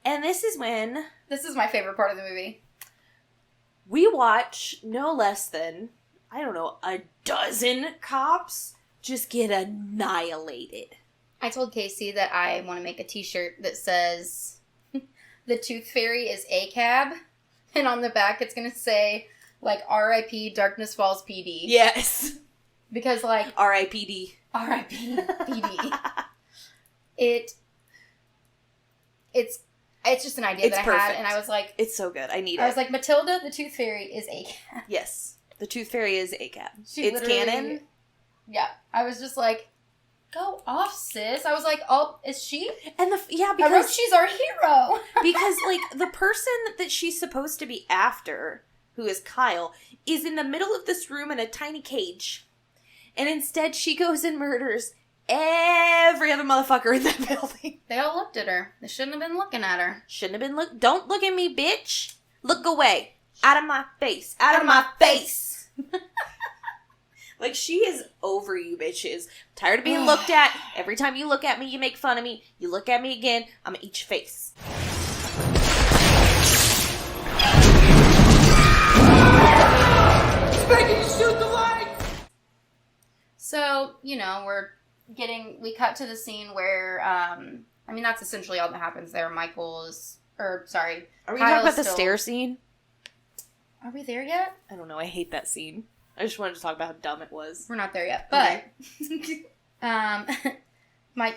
A: And this is when...
B: This is my favorite part of the movie.
A: We watch no less than, I don't know, a dozen cops just get annihilated.
B: I told Casey that I want to make a t-shirt that says, the Tooth Fairy is ACAB, and on the back it's going to say, like, R.I.P. Darkness Falls PD.
A: Yes.
B: Because, like...
A: R.I.P.D.
B: R.I.P. PD. It's just an idea that I had, and I was like...
A: It's so good. I need it.
B: I was like, Matilda, the Tooth Fairy, is ACAB.
A: Yes. The Tooth Fairy is ACAB. It's canon.
B: Yeah. I was just like... Go off, sis. I was like, oh, is she?
A: And because
B: I wrote she's our hero.
A: Because, like, the person that she's supposed to be after, who is Kyle, is in the middle of this room in a tiny cage. And instead, she goes and murders every other motherfucker in that building.
B: They all looked at her. They shouldn't have been looking at her.
A: Shouldn't have been Don't look at me, bitch. Look away. Out of my face. Out of my face. Like, she is over you, bitches. Tired of being looked at. Every time you look at me, you make fun of me. You look at me again, I'm gonna eat your face.
D: Shoot the lights!
B: So, you know, we cut to the scene where, that's essentially all that happens there.
A: Are we
B: Kyle
A: talking about the
B: still-
A: stair scene?
B: Are we there yet?
A: I don't know, I hate that scene. I just wanted to talk about how dumb it was.
B: We're not there yet, but,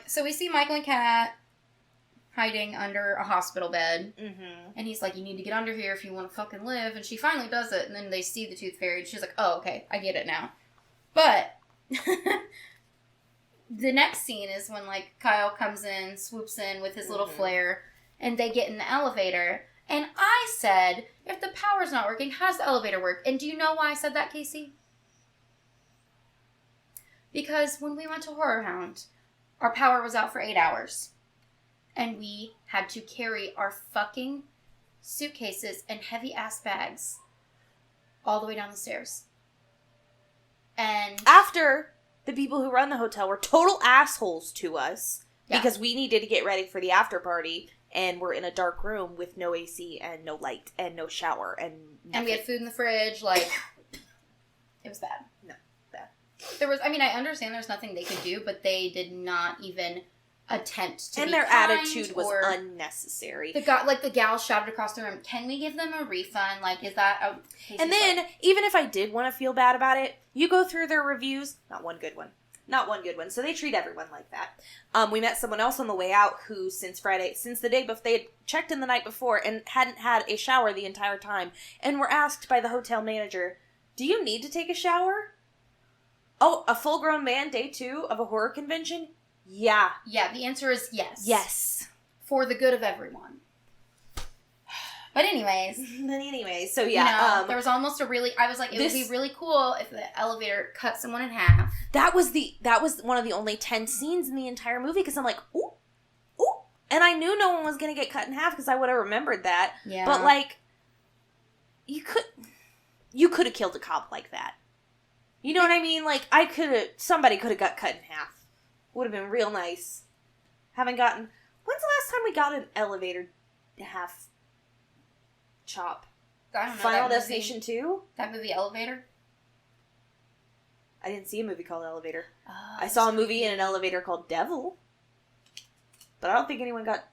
B: so we see Michael and Kat hiding under a hospital bed, and he's like, you need to get under here if you want to fucking live, and she finally does it, and then they see the tooth fairy, and she's like, oh, okay, I get it now. But, the next scene is when, like, Kyle comes in, swoops in with his little flare, and they get in the elevator, and I said, if the power's not working, how does the elevator work? And do you know why I said that, Casey? Because when we went to Horror Hound, our power was out for 8 hours. And we had to carry our fucking suitcases and heavy-ass bags all the way down the stairs. And
A: After the people who run the hotel were total assholes to us because we needed to get ready for the after party, and we're in a dark room with no AC and no light and no shower and nothing.
B: And we had food in the fridge, like, it was bad.
A: No, bad.
B: I understand there's nothing they could do, but they did not even attempt to
A: and
B: be
A: their
B: kind,
A: attitude was
B: or
A: unnecessary.
B: the gal shouted across the room, can we give them a refund? Like, is that a...
A: And then, even if I did want to feel bad about it, you go through their reviews, not one good one. Not one good one. So they treat everyone like that. We met someone else on the way out who, since the day before, they had checked in the night before and hadn't had a shower the entire time, and were asked by the hotel manager, do you need to take a shower? Oh, a full-grown man, day 2 of a horror convention? Yeah.
B: Yeah, the answer is yes.
A: Yes.
B: For the good of everyone. But anyways.
A: So yeah.
B: You know, there was almost I was like, it would be really cool if the elevator cut someone in half.
A: That was one of the only tense scenes in the entire movie, because I'm like, ooh, ooh. And I knew no one was going to get cut in half because I would have remembered that.
B: Yeah.
A: But, like, you could have killed a cop like that. You know what I mean? Like, somebody could have got cut in half. Would have been real nice. When's the last time we got an elevator half chop?
B: I don't know.
A: Final Destination 2?
B: That movie Elevator?
A: I didn't see a movie called Elevator.
B: Oh,
A: I saw a movie in an elevator called Devil. But I don't think anyone got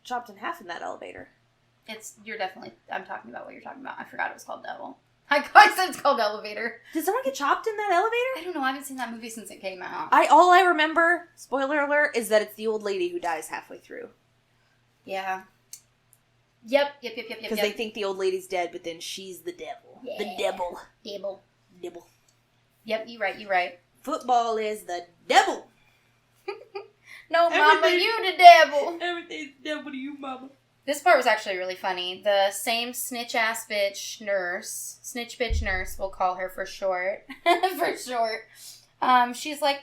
A: chopped in half in that elevator.
B: I'm talking about what you're talking about. I forgot it was called Devil. I said it's called Elevator.
A: Did someone get chopped in that elevator?
B: I don't know. I haven't seen that movie since it came out.
A: All I remember, spoiler alert, is that it's the old lady who dies halfway through.
B: Yeah. Yep.
A: Because they think the old lady's dead, but then she's the devil.
B: Yeah.
A: The devil.
B: Devil. Yep, you right.
A: Football is the devil.
B: No, Mama, you the devil.
A: Everything's the devil to you, Mama.
B: This part was actually really funny. The same snitch bitch nurse, we'll call her for short. She's like,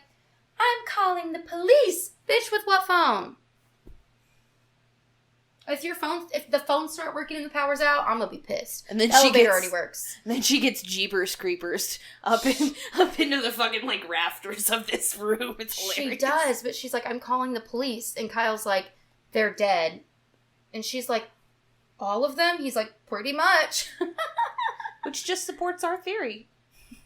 B: I'm calling the police. Bitch, with what phone? If the phones start working and the power's out, I'm gonna be pissed.
A: And then
B: the elevator already works.
A: And then she gets jeepers creepers up into the fucking, like, rafters of this room. It's hilarious.
B: She does, but she's like, I'm calling the police. And Kyle's like, they're dead. And she's like, all of them? He's like, pretty much.
A: Which just supports our theory.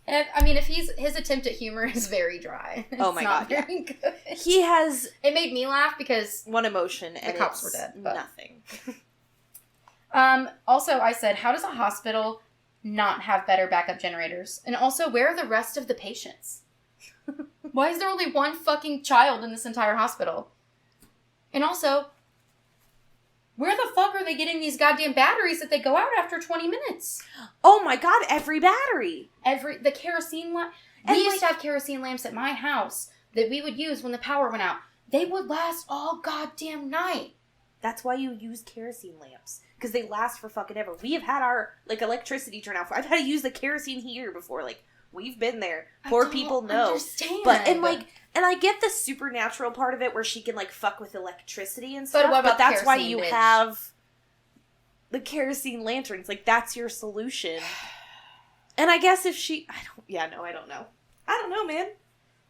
B: And, I mean, if his attempt at humor is very dry.
A: Oh my God, yeah.
B: Very good.
A: He has...
B: It made me laugh because...
A: one emotion, and
B: the cops were dead. But.
A: Nothing.
B: Also, I said, how does a hospital not have better backup generators? And also, where are the rest of the patients? Why is there only one fucking child in this entire hospital? And also... where the fuck are they getting these goddamn batteries that they go out after 20 minutes?
A: Oh my God, every battery.
B: The kerosene lamp. We used to have kerosene lamps at my house that we would use when the power went out. They would last all goddamn night.
A: That's why you use kerosene lamps. Because they last for fucking ever. We have had our, like, electricity turn off. I've had to use the kerosene heater before, like, We've been there. Poor people know.
B: Understand.
A: But, and I get the supernatural part of it where she can, like, fuck with electricity and stuff.
B: But what about
A: that's why
B: kerosene,
A: you
B: bitch?
A: have the kerosene lanterns. Like, that's your solution. And I guess if she... I don't know. I don't know, man.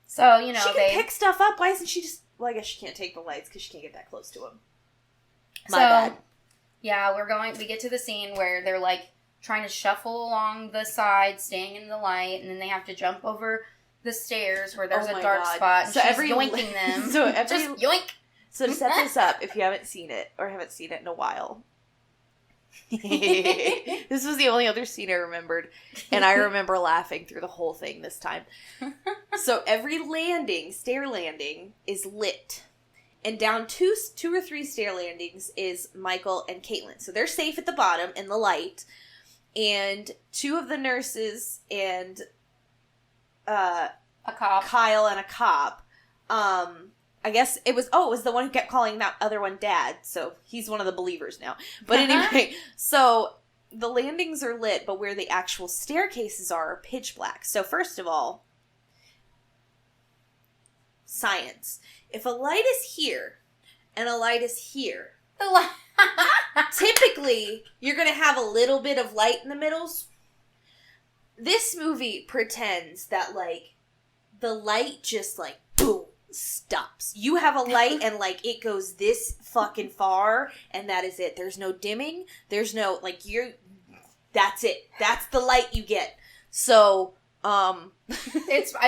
B: So, you know,
A: she can pick stuff up. Why isn't she just... Well, I guess she can't take the lights because she can't get that close to them. My bad.
B: Yeah, we get to the scene where they're, like, trying to shuffle along the side, staying in the light, and then they have to jump over the stairs where there's a dark spot, and
A: so
B: she's yoinking them. Just yoink!
A: So to set this up, if you haven't seen it, or haven't seen it in a while... This was the only other scene I remembered, and I remember laughing through the whole thing this time. So every stair landing, is lit. And down two or three stair landings is Michael and Caitlin. So they're safe at the bottom in the light. And two of the nurses and
B: a cop.
A: Kyle and a cop. I guess it was the one who kept calling that other one Dad. So he's one of the believers now. But anyway, so the landings are lit, but where the actual staircases are pitch black. So first of all, science. If a light is here and a light is here, typically you're going to have a little bit of light in the middles. This movie pretends that, like, the light just, like, boom, stops. You have a light and, like, it goes this fucking far, and that is it. There's no dimming. There's no, like, that's it. That's the light you get. So,
B: I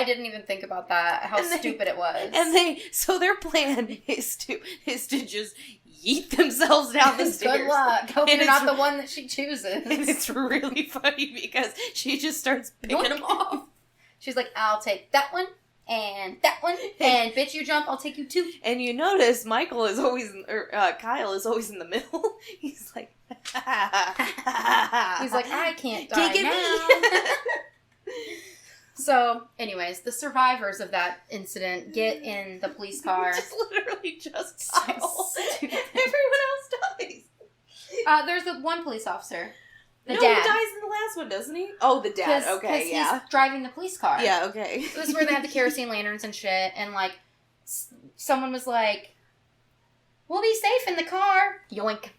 B: didn't even think about that, how stupid it was.
A: And so their plan is to just yeet themselves down the stairs.
B: Good luck. Hope you're not the one that she chooses.
A: And it's really funny because she just starts picking them off.
B: She's like, I'll take that one, and bitch, you jump, I'll take you too.
A: And you notice Kyle is always in the middle. He's like,
B: I can't die now. So, anyways, the survivors of that incident get in the police car.
A: Just literally just Kyle. Everyone else dies.
B: There's one police officer. The
A: dad.
B: He
A: dies in the last one, doesn't he? Oh, the dad. Okay, yeah.
B: He's driving the police car.
A: Yeah, okay.
B: It was where they had the kerosene lanterns and shit, and, like, someone was like, we'll be safe in the car. Yoink.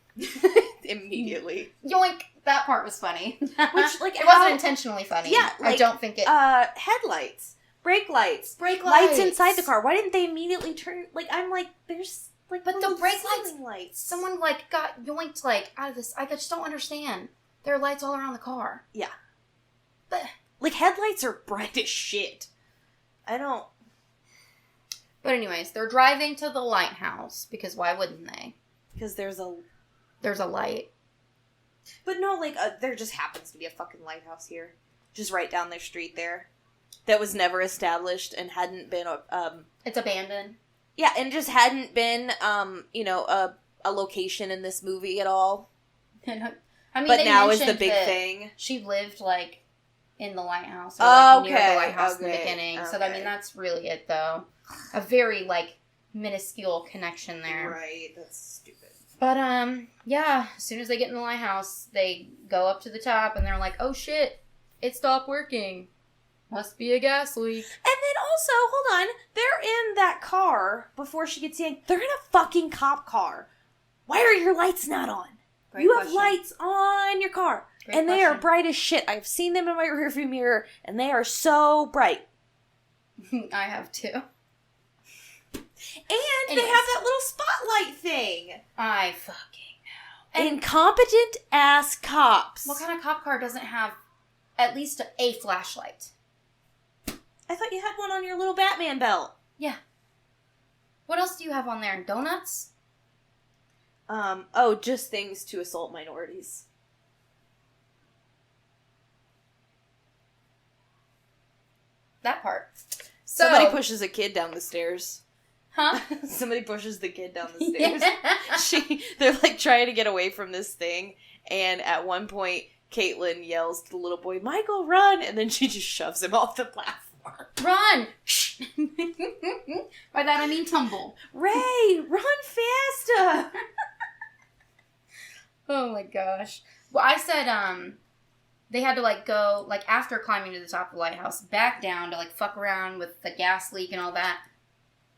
A: Immediately.
B: Yoink. That part was funny.
A: Which, like,
B: it wasn't intentionally funny.
A: Yeah, like,
B: I don't think it.
A: Headlights, brake lights, lights inside the car. Why didn't they immediately turn? Like, I'm like, there's like,
B: but the brake
A: lights.
B: Someone like got yoinked like out of this. I just don't understand. There are lights all around the car.
A: Yeah,
B: but
A: like headlights are bright as shit. I don't.
B: But anyways, they're driving to the lighthouse because why wouldn't they?
A: Because there's a light. But no, like, there just happens to be a fucking lighthouse here. Just right down their street there. That was never established and hadn't been,
B: It's abandoned.
A: Yeah, and just hadn't been, a location in this movie at all.
B: I mean,
A: but now is the big thing.
B: She lived, like, in the lighthouse. Or, like, near the lighthouse in the beginning.
A: Okay.
B: So, I mean, that's really it, though. A very, like, minuscule connection there.
A: Right, that's stupid.
B: But, yeah, as soon as they get in the lighthouse, they go up to the top, and they're like, oh, shit, it stopped working. Must be a gas leak.
A: And then also, hold on, they're in that car before she gets in. They're in a fucking cop car. Why are your lights not on?
B: Great
A: you
B: question.
A: have lights on your car.
B: Great
A: and they
B: question.
A: are bright as shit. I've seen them in my rearview mirror, and they are so bright.
B: I have too.
A: And they have that little spotlight thing.
B: I fucking know.
A: Incompetent ass cops.
B: What kind of cop car doesn't have at least a flashlight?
A: I thought you had one on your little Batman belt.
B: Yeah. What else do you have on there? Donuts?
A: Just things to assault minorities.
B: That part.
A: Somebody pushes a kid down the stairs.
B: Huh?
A: Somebody pushes the kid down the stairs.
B: Yeah.
A: They're like trying to get away from this thing, and at one point, Caitlin yells to the little boy, "Michael, run!" And then she just shoves him off the platform.
B: Run! By that I mean tumble.
A: Ray, run faster!
B: Oh my gosh. Well, I said, they had to, like, go, like, after climbing to the top of the lighthouse, back down to, like, fuck around with the gas leak and all that.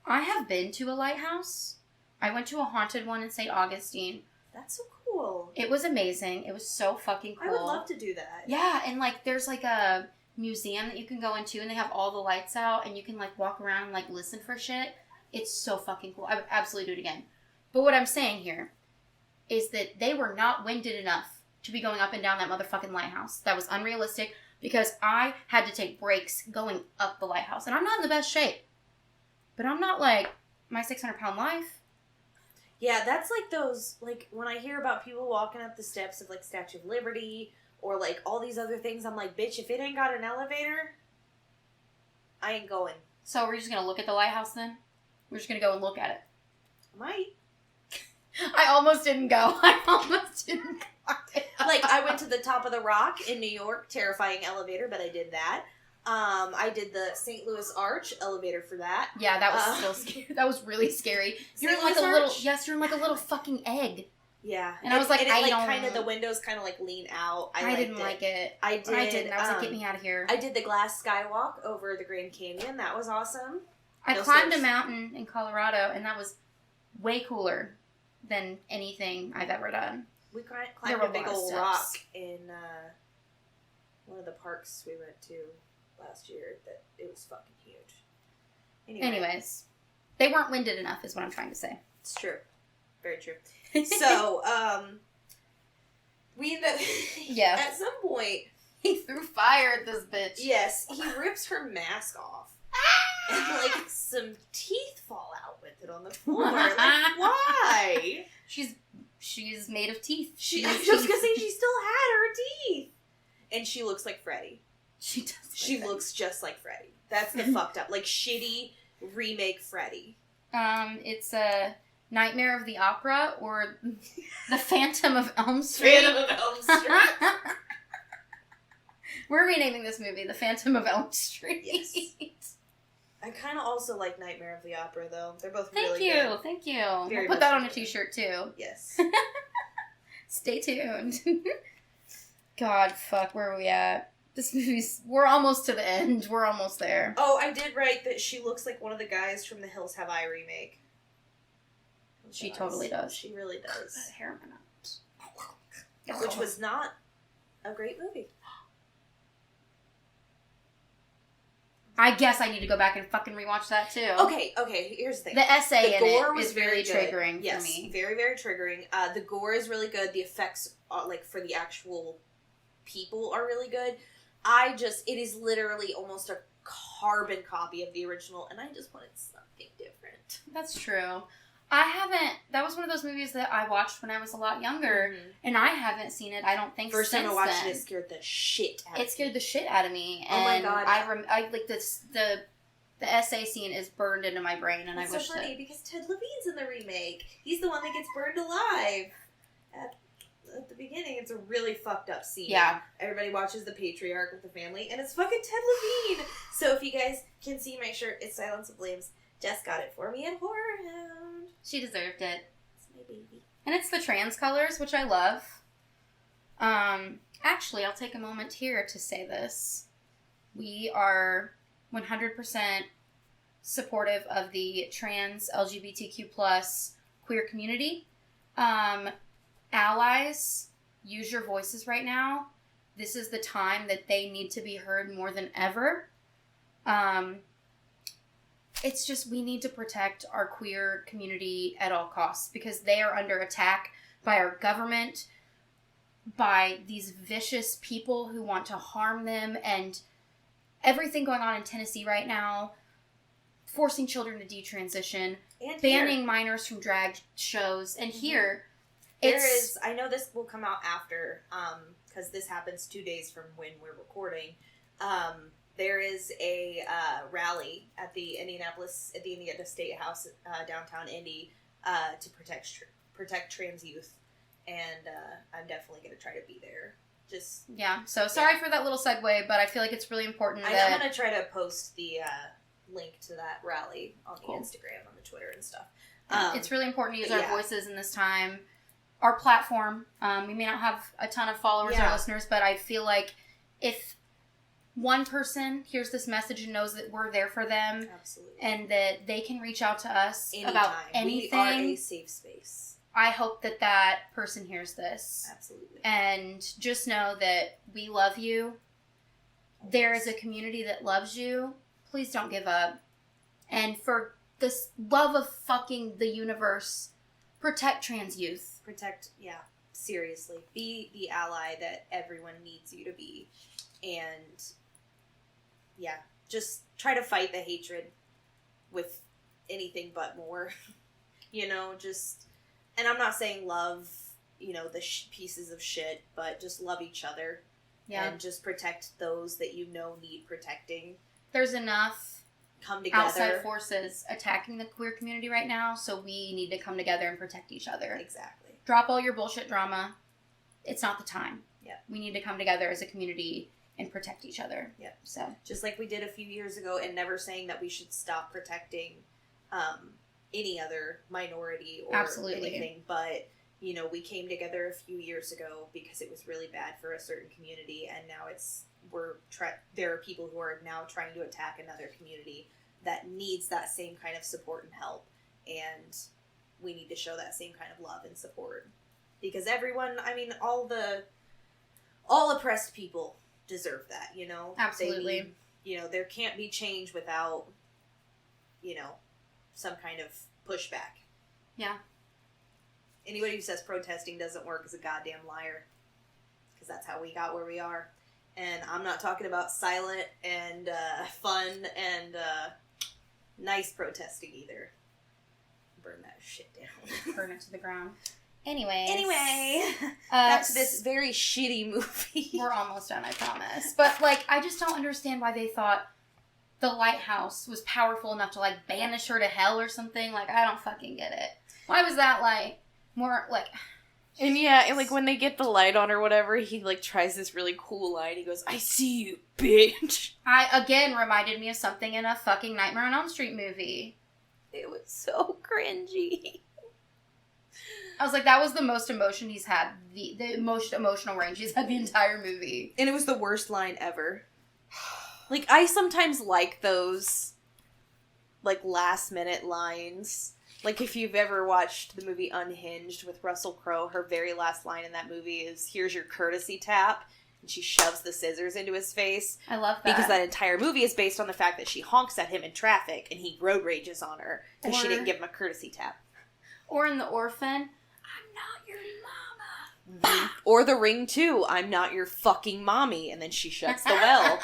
B: I have been to a lighthouse. I went to a haunted one in St. Augustine.
A: That's so cool.
B: It was amazing. It was so fucking cool.
A: I would love to do that.
B: Yeah, and, like, there's, like, a museum that you can go into, and they have all the lights out, and you can, like, walk around and, like, listen for shit. It's so fucking cool. I would absolutely do it again. But what I'm saying here is that they were not winded enough to be going up and down that motherfucking lighthouse. That was unrealistic because I had to take breaks going up the lighthouse. And I'm not in the best shape. But I'm not like my 600-pound life.
A: Yeah, that's like those, like, when I hear about people walking up the steps of, like, Statue of Liberty or, like, all these other things, I'm like, bitch, if it ain't got an elevator, I ain't going.
B: So we're just going to look at the lighthouse then? We're just going to go and look at it.
A: Might.
B: I almost didn't go.
A: Like, I went to the top of the rock in New York, terrifying elevator, but I did that. I did the St. Louis Arch elevator for that.
B: Yeah, that was still scary. That was really scary. You're in like a little, yes, you're in like a little fucking egg.
A: Yeah.
B: And I was like, I don't.
A: Kind of the windows kind of like lean out.
B: I didn't like it.
A: I didn't.
B: I was like, get me out of here.
A: I did the glass skywalk over the Grand Canyon. That was awesome.
B: I climbed a mountain in Colorado, and that was way cooler than anything I've ever done.
A: We climbed a big old rock in one of the parks we went to last year. That it was fucking huge. Anyways,
B: they weren't winded enough, is what I'm trying to say.
A: It's true, very true. So, we ended up, at some point,
B: he threw fire at this bitch.
A: Yes, he rips her mask off, and like some teeth fall out with it on the floor. Like, why?
B: She's made of teeth.
A: I was gonna say she still had her teeth, and she looks like Freddy.
B: She does.
A: She looks just like Freddy. That's the fucked up, like shitty remake Freddy.
B: It's a Nightmare of the Opera or The Phantom of Elm Street.
A: Phantom of Elm Street.
B: We're renaming this movie The Phantom of Elm Street.
A: Yes. I kind of also like Nightmare of the Opera, though. They're both really good.
B: Thank you.
A: Very
B: we'll put that on a t-shirt, too.
A: Yes.
B: Stay tuned. God, fuck, where are we at? This movie's... We're almost to the end. We're almost there.
A: Oh, I did write that she looks like one of the guys from the Hills Have I remake.
B: She totally does.
A: She really does.
B: Hair in my
A: Which was not a great movie.
B: I guess I need to go back and fucking rewatch that too.
A: Okay, here's the thing.
B: The essay
A: the
B: in
A: gore
B: it
A: was
B: is very
A: good.
B: triggering for me.
A: Very, very triggering. The gore is really good. The effects, like, for the actual people are really good. It is literally almost a carbon copy of the original, and I just wanted something different.
B: That's true. That was one of those movies that I watched when I was a lot younger, and I haven't seen it, I don't think,
A: First
B: since
A: time I watched
B: then.
A: it scared the shit out of me.
B: It scared the shit out of me.
A: Oh my god.
B: I like this, the essay scene is burned into my brain, and
A: It's
B: I wish
A: so funny because Ted Levine's in the remake. He's the one that gets burned alive. At the beginning, it's a really fucked up scene.
B: Yeah.
A: Everybody watches The Patriarch with the family, and it's fucking Ted Levine. So if you guys can see my shirt, it's Silence of Lambs. Jess got it for me at Horror Hound.
B: She deserved it.
A: It's my baby.
B: And it's the trans colors, which I love. Actually, I'll take a moment here to say this. We are 100% supportive of the trans LGBTQ plus queer community. Allies, use your voices right now. This is the time that they need to be heard more than ever. It's just we need to protect our queer community at all costs because they are under attack by our government, by these vicious people who want to harm them, and everything going on in Tennessee right now, forcing children to detransition,
A: And
B: banning minors from drag shows, and here...
A: I know this will come out after, because this happens 2 days from when we're recording. There is a rally at the Indiana State House, downtown Indy, to protect trans youth, and I'm definitely going to try to be there. So sorry for that little segue, but I feel like it's really important I'm going to try to post the link to that rally on the Instagram, on the Twitter and stuff.
B: It's really important to use our voices in this time. our platform. We may not have a ton of followers or listeners, but I feel like if one person hears this message and knows that we're there for them,
A: absolutely,
B: and that they can reach out to us
A: anytime.
B: about anything.
A: We are a safe space.
B: I hope that that person hears this.
A: Absolutely.
B: And just know that we love you. There is a community that loves you. Please don't give up. And for the love of fucking the universe, protect trans youth.
A: Seriously. Be the ally that everyone needs you to be. And, just try to fight the hatred with anything but more. And I'm not saying love, the pieces of shit, but just love each other. Yeah. And just protect those that need protecting.
B: There's enough
A: come together.
B: Outside forces attacking the queer community right now, so we need to come together and protect each other.
A: Exactly.
B: Drop all your bullshit drama. It's not the time.
A: Yeah.
B: We need to come together as a community and protect each other.
A: Yeah.
B: So
A: just like we did a few years ago, and never saying that we should stop protecting any other minority or anything, but we came together a few years ago because it was really bad for a certain community, and now there are people who are now trying to attack another community that needs that same kind of support and help, and we need to show that same kind of love and support, because everyone, all oppressed people deserve that,
B: Absolutely.
A: There can't be change without, some kind of pushback.
B: Yeah.
A: Anybody who says protesting doesn't work is a goddamn liar. Because that's how we got where we are. And I'm not talking about silent and fun and nice protesting either. Burn that shit down.
B: Burn it to the ground. Anyway,
A: back to this very shitty movie.
B: We're almost done, I promise. But, I just don't understand why they thought the lighthouse was powerful enough to, banish her to hell or something. I don't fucking get it. Why was that, more,
A: And and when they get the light on or whatever, he, tries this really cool line. He goes, "I see you, bitch."
B: Again, reminded me of something in a fucking Nightmare on Elm Street movie.
A: It was so cringy.
B: I was like, that was the most emotion he's had, the most emotional range he's had the entire movie.
A: And it was the worst line ever. I sometimes like those, last minute lines. If you've ever watched the movie Unhinged with Russell Crowe, her very last line in that movie is, "Here's your courtesy tap." And she shoves the scissors into his face.
B: I love that.
A: Because that entire movie is based on the fact that she honks at him in traffic and he road rages on her because she didn't give him a courtesy tap.
B: Or in The Orphan, "I'm not your mama."
A: Mm-hmm. Or The Ring 2, "I'm not your fucking mommy," and then she shuts the well.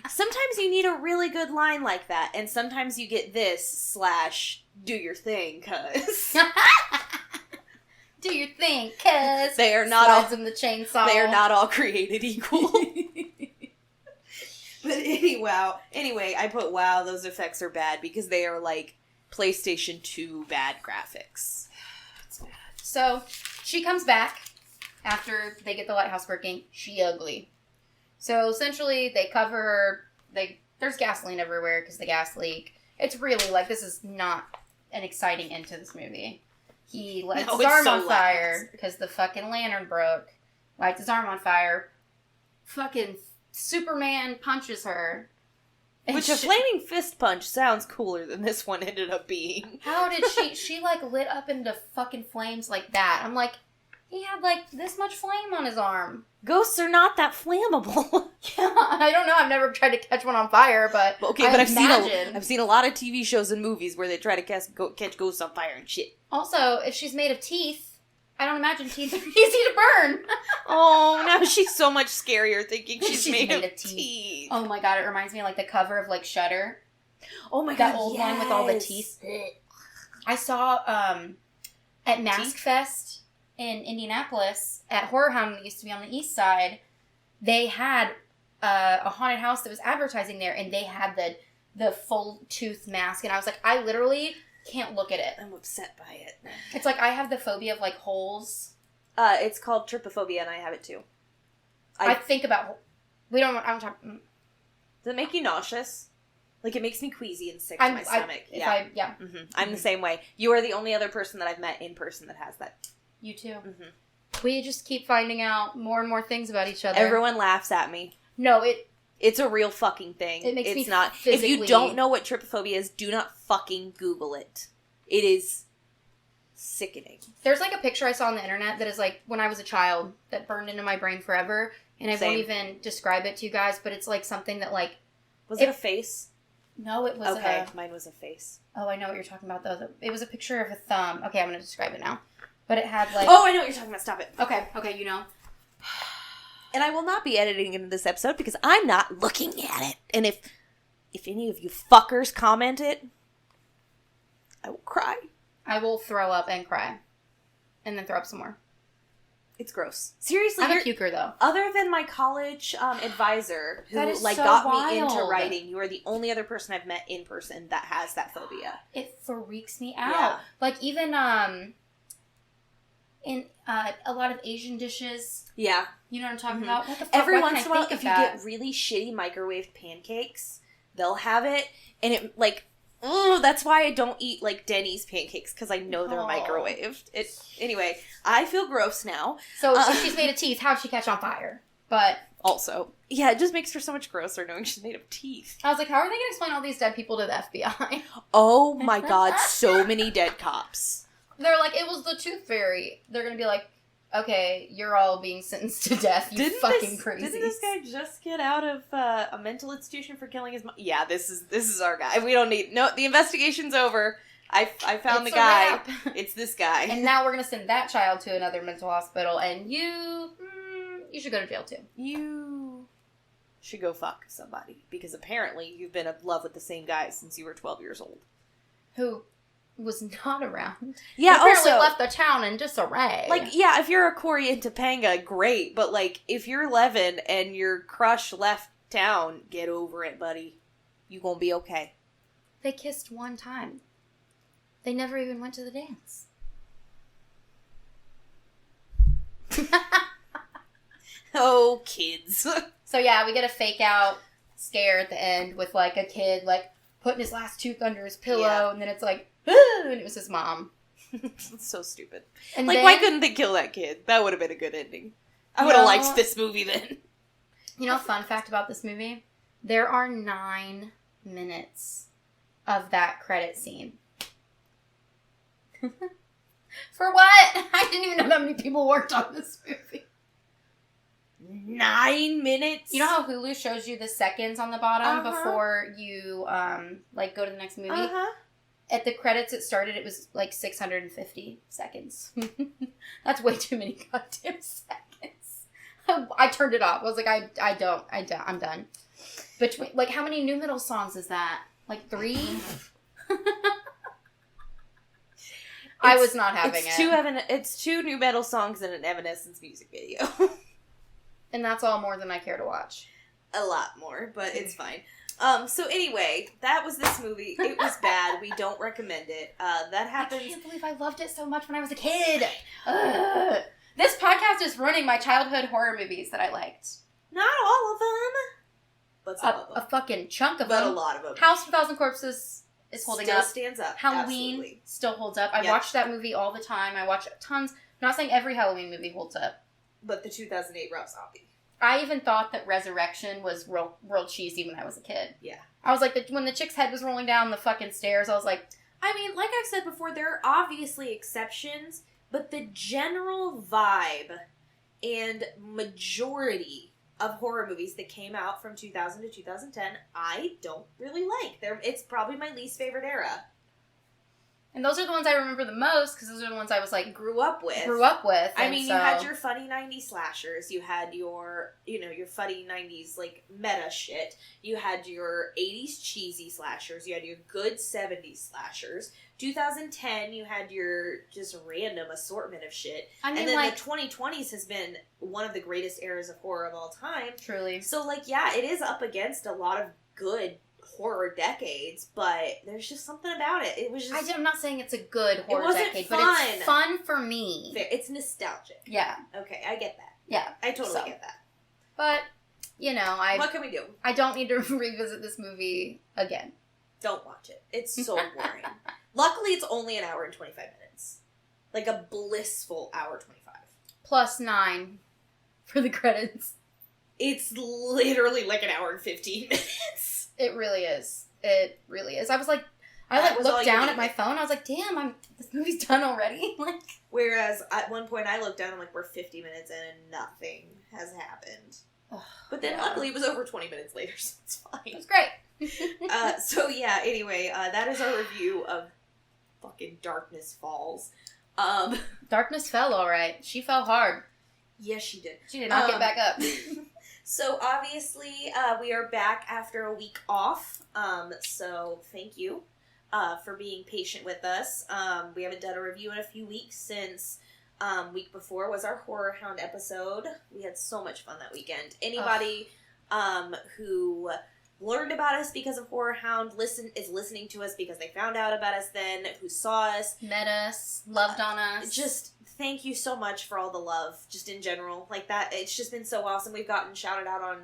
A: Sometimes you need a really good line like that, and sometimes you get this / "do your thing, cuz."
B: Do your thing, cuz.
A: They are not all
B: in the chainsaw.
A: They are not all created equal. But anyway, I put wow, those effects are bad because they are PlayStation 2 bad graphics. It's bad.
B: So, she comes back after they get the lighthouse working. She ugly. So, essentially, they cover her. There's gasoline everywhere because the gas leak. It's really, this is not an exciting end to this movie. He lights his arm on fire because the fucking lantern broke. Lights his arm on fire. Fucking Superman punches her.
A: Which a flaming fist punch sounds cooler than this one ended up being.
B: How did she lit up into fucking flames like that? I'm like, he had this much flame on his arm.
A: Ghosts are not that flammable.
B: Yeah, I don't know. I've never tried to catch one on fire, but
A: I've seen a lot of TV shows and movies where they try to catch ghosts on fire and shit.
B: Also, if she's made of teeth, I don't imagine teeth are easy to burn.
A: Oh, now she's so much scarier thinking she's made of teeth.
B: Oh my god, it reminds me of the cover of Shudder.
A: Oh my god,
B: that old one with all the teeth. I saw at Mask Fest in Indianapolis at Horror Hound, that used to be on the east side. They had a haunted house that was advertising there, and they had the full tooth mask, and I was like, I literally can't look at it.
A: I'm upset by it.
B: It's I have the phobia of holes.
A: It's called trypophobia, and I have it too.
B: I think about. I'm talking.
A: Does it make you nauseous? It makes me queasy and sick to my stomach.
B: Mm-hmm.
A: I'm the same way. You are the only other person that I've met in person that has that.
B: You too.
A: Mm-hmm.
B: We just keep finding out more and more things about each other.
A: Everyone laughs at me.
B: No,
A: It's a real fucking thing.
B: It makes
A: it's
B: me
A: not.
B: physically...
A: If you don't know what trypophobia is, do not fucking Google it. It is sickening.
B: There's like a picture I saw on the internet that is like when I was a child that burned into my brain forever, and I won't even describe it to you guys, but it's like something that like...
A: Was it a face?
B: No, it was
A: okay, mine was a face.
B: Oh, I know what you're talking about though. It was a picture of a thumb. Okay, I'm going to describe it now. But it had like...
A: Oh, I know what you're talking about. Stop it.
B: Okay, you know.
A: And I will not be editing into this episode because I'm not looking at it. And if any of you fuckers comment it, I will cry.
B: I will throw up and cry. And then throw up some more.
A: It's gross. Seriously,
B: I'm a puker though.
A: Other than my college advisor who like
B: so
A: got
B: wild.
A: me into writing, you are the only other person I've met in person that has that phobia.
B: It freaks me out.
A: Yeah.
B: Like even in a lot of Asian dishes.
A: Yeah.
B: You know what I'm talking about? What the fuck?
A: Every
B: Why
A: once
B: can't
A: in a while,
B: I think
A: if
B: of
A: you
B: that?
A: get really shitty microwaved pancakes, they'll have it, and it like, oh, that's why I don't eat like Denny's pancakes because I know they're microwaved. Anyway. I feel gross now.
B: So if she's made of teeth, how'd she catch on fire? But
A: also, yeah, it just makes her so much grosser knowing she's made of teeth.
B: I was like, how are they going to explain all these dead people to the FBI?
A: Oh my god, so many dead cops.
B: They're like, it was the tooth fairy. They're going to be like, okay, you're all being sentenced to death, you fucking crazies.
A: Didn't this guy just get out of a mental institution for killing his mom? Yeah, this is our guy. We don't need... No, the investigation's over. I found the guy. It's this guy.
B: And now we're going to send that child to another mental hospital, and you should go to jail too.
A: You should go fuck somebody, because apparently you've been in love with the same guy since you were 12 years old.
B: Who was not around.
A: Yeah,
B: he apparently
A: also
B: left the town in disarray.
A: Like, yeah, if you're a Corey in Topanga, great, but like, if you're 11 and your crush left town, get over it, buddy. You gonna be okay.
B: They kissed one time. They never even went to the dance.
A: Oh, kids.
B: So yeah, we get a fake out scare at the end with like a kid like putting his last tooth under his pillow, and then it's like, ah, and it was his mom.
A: It's so stupid.
B: And
A: like,
B: then,
A: why couldn't they kill that kid? That would have been a good ending. I would have liked this movie then.
B: You know, a fun fact about this movie? There are 9 minutes of that credit scene. For what? I didn't even know that many people worked on this movie.
A: 9 minutes?
B: You know how Hulu shows you the seconds on the bottom before you like go to the next movie? At the credits it started, it was like 650 seconds. That's way too many goddamn seconds. I turned it off. I was like, I'm done. Between like, how many new metal songs is that? Like 3? I was not having it.
A: It's 2 new metal songs and an Evanescence music video.
B: And that's all more than I care to watch.
A: A lot more, but it's fine. So anyway, that was this movie. It was bad. We don't recommend it. That happens.
B: I can't believe I loved it so much when I was a kid. Ugh. This podcast is ruining my childhood horror movies that I liked.
A: Not all of them. But some of them.
B: A fucking chunk of
A: but
B: them.
A: a lot of them.
B: House of a Thousand Corpses is holding
A: Still
B: up.
A: stands up.
B: Halloween
A: Absolutely.
B: still holds up. I watch that movie all the time. I watch tons. I'm not saying every Halloween movie holds up.
A: But the 2008 Rob Zombie.
B: I even thought that Resurrection was real cheesy when I was a kid.
A: Yeah.
B: I was like, when the chick's head was rolling down the fucking stairs, I was like...
A: I mean, like I've said before, there are obviously exceptions, but the general vibe and majority of horror movies that came out from 2000 to 2010, I don't really like. It's probably my least favorite era.
B: And those are the ones I remember the most, because those are the ones I was like...
A: Grew up with.
B: I mean,
A: you had your funny 90s slashers. You had your funny 90s, like, meta shit. You had your 80s cheesy slashers. You had your good 70s slashers. 2010, you had your just random assortment of shit.
B: I mean,
A: and then
B: like...
A: the 2020s has been one of the greatest eras of horror of all time.
B: Truly.
A: So, like, yeah, it is up against a lot of good horror decades, but there's just something about it. It was just...
B: I'm not saying it's a good horror decade,
A: fun.
B: but it's fun for me.
A: It's nostalgic.
B: Yeah.
A: Okay, I get that.
B: Yeah.
A: I totally get that.
B: But, you know,
A: what can we do?
B: I don't need to revisit this movie again.
A: Don't watch it. It's so boring. Luckily, it's only an hour and 25 minutes. Like a blissful hour 25.
B: plus 9 for the credits.
A: It's literally like an hour and 15 minutes.
B: It really is. It really is. I was like, looked down at my phone. I was like, damn, this movie's done already. Like,
A: whereas at one point I looked down, I'm like, we're 50 minutes in and nothing has happened. But then luckily it was over 20 minutes later, so it's fine.
B: It was great.
A: So yeah, anyway, that is our review of fucking Darkness Falls.
B: Darkness fell all right. She fell hard.
A: Yes, she did.
B: She did not get back up.
A: So obviously, we are back after a week off. So thank you for being patient with us. We haven't done a review in a few weeks since week before was our Horror Hound episode. We had so much fun that weekend. Anybody who learned about us because of Horror Hound is listening to us because they found out about us then, who saw us,
B: met us, loved on us.
A: Just thank you so much for all the love, just in general. Like that, it's just been so awesome. We've gotten shouted out on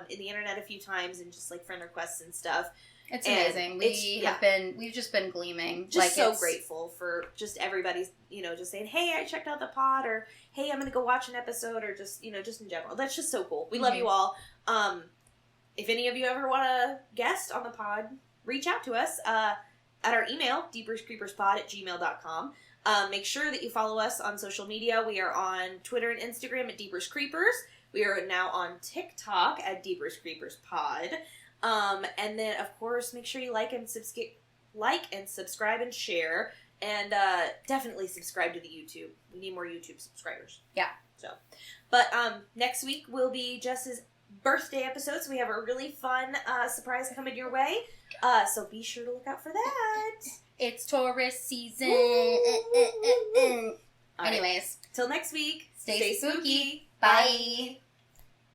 A: in the internet a few times and just like friend requests and stuff.
B: It's amazing. We've just been gleaming.
A: Just like, so grateful for just everybody's, just saying, hey, I checked out the pod, or hey, I'm gonna go watch an episode, or just, just in general. That's just so cool. We love you all. If any of you ever want to guest on the pod, reach out to us at our email, deeperscreeperspod@gmail.com. Make sure that you follow us on social media. We are on Twitter and Instagram at Deepers Creepers. We are now on TikTok at Deepers Creepers Pod. And then, of course, make sure you like and subscribe and share. And definitely subscribe to the YouTube. We need more YouTube subscribers.
B: Yeah.
A: But next week will be Jess's birthday episode, so we have a really fun surprise coming your way. So be sure to look out for that.
B: It's Taurus season. Anyways.
A: Till next week.
B: Stay spooky. Bye.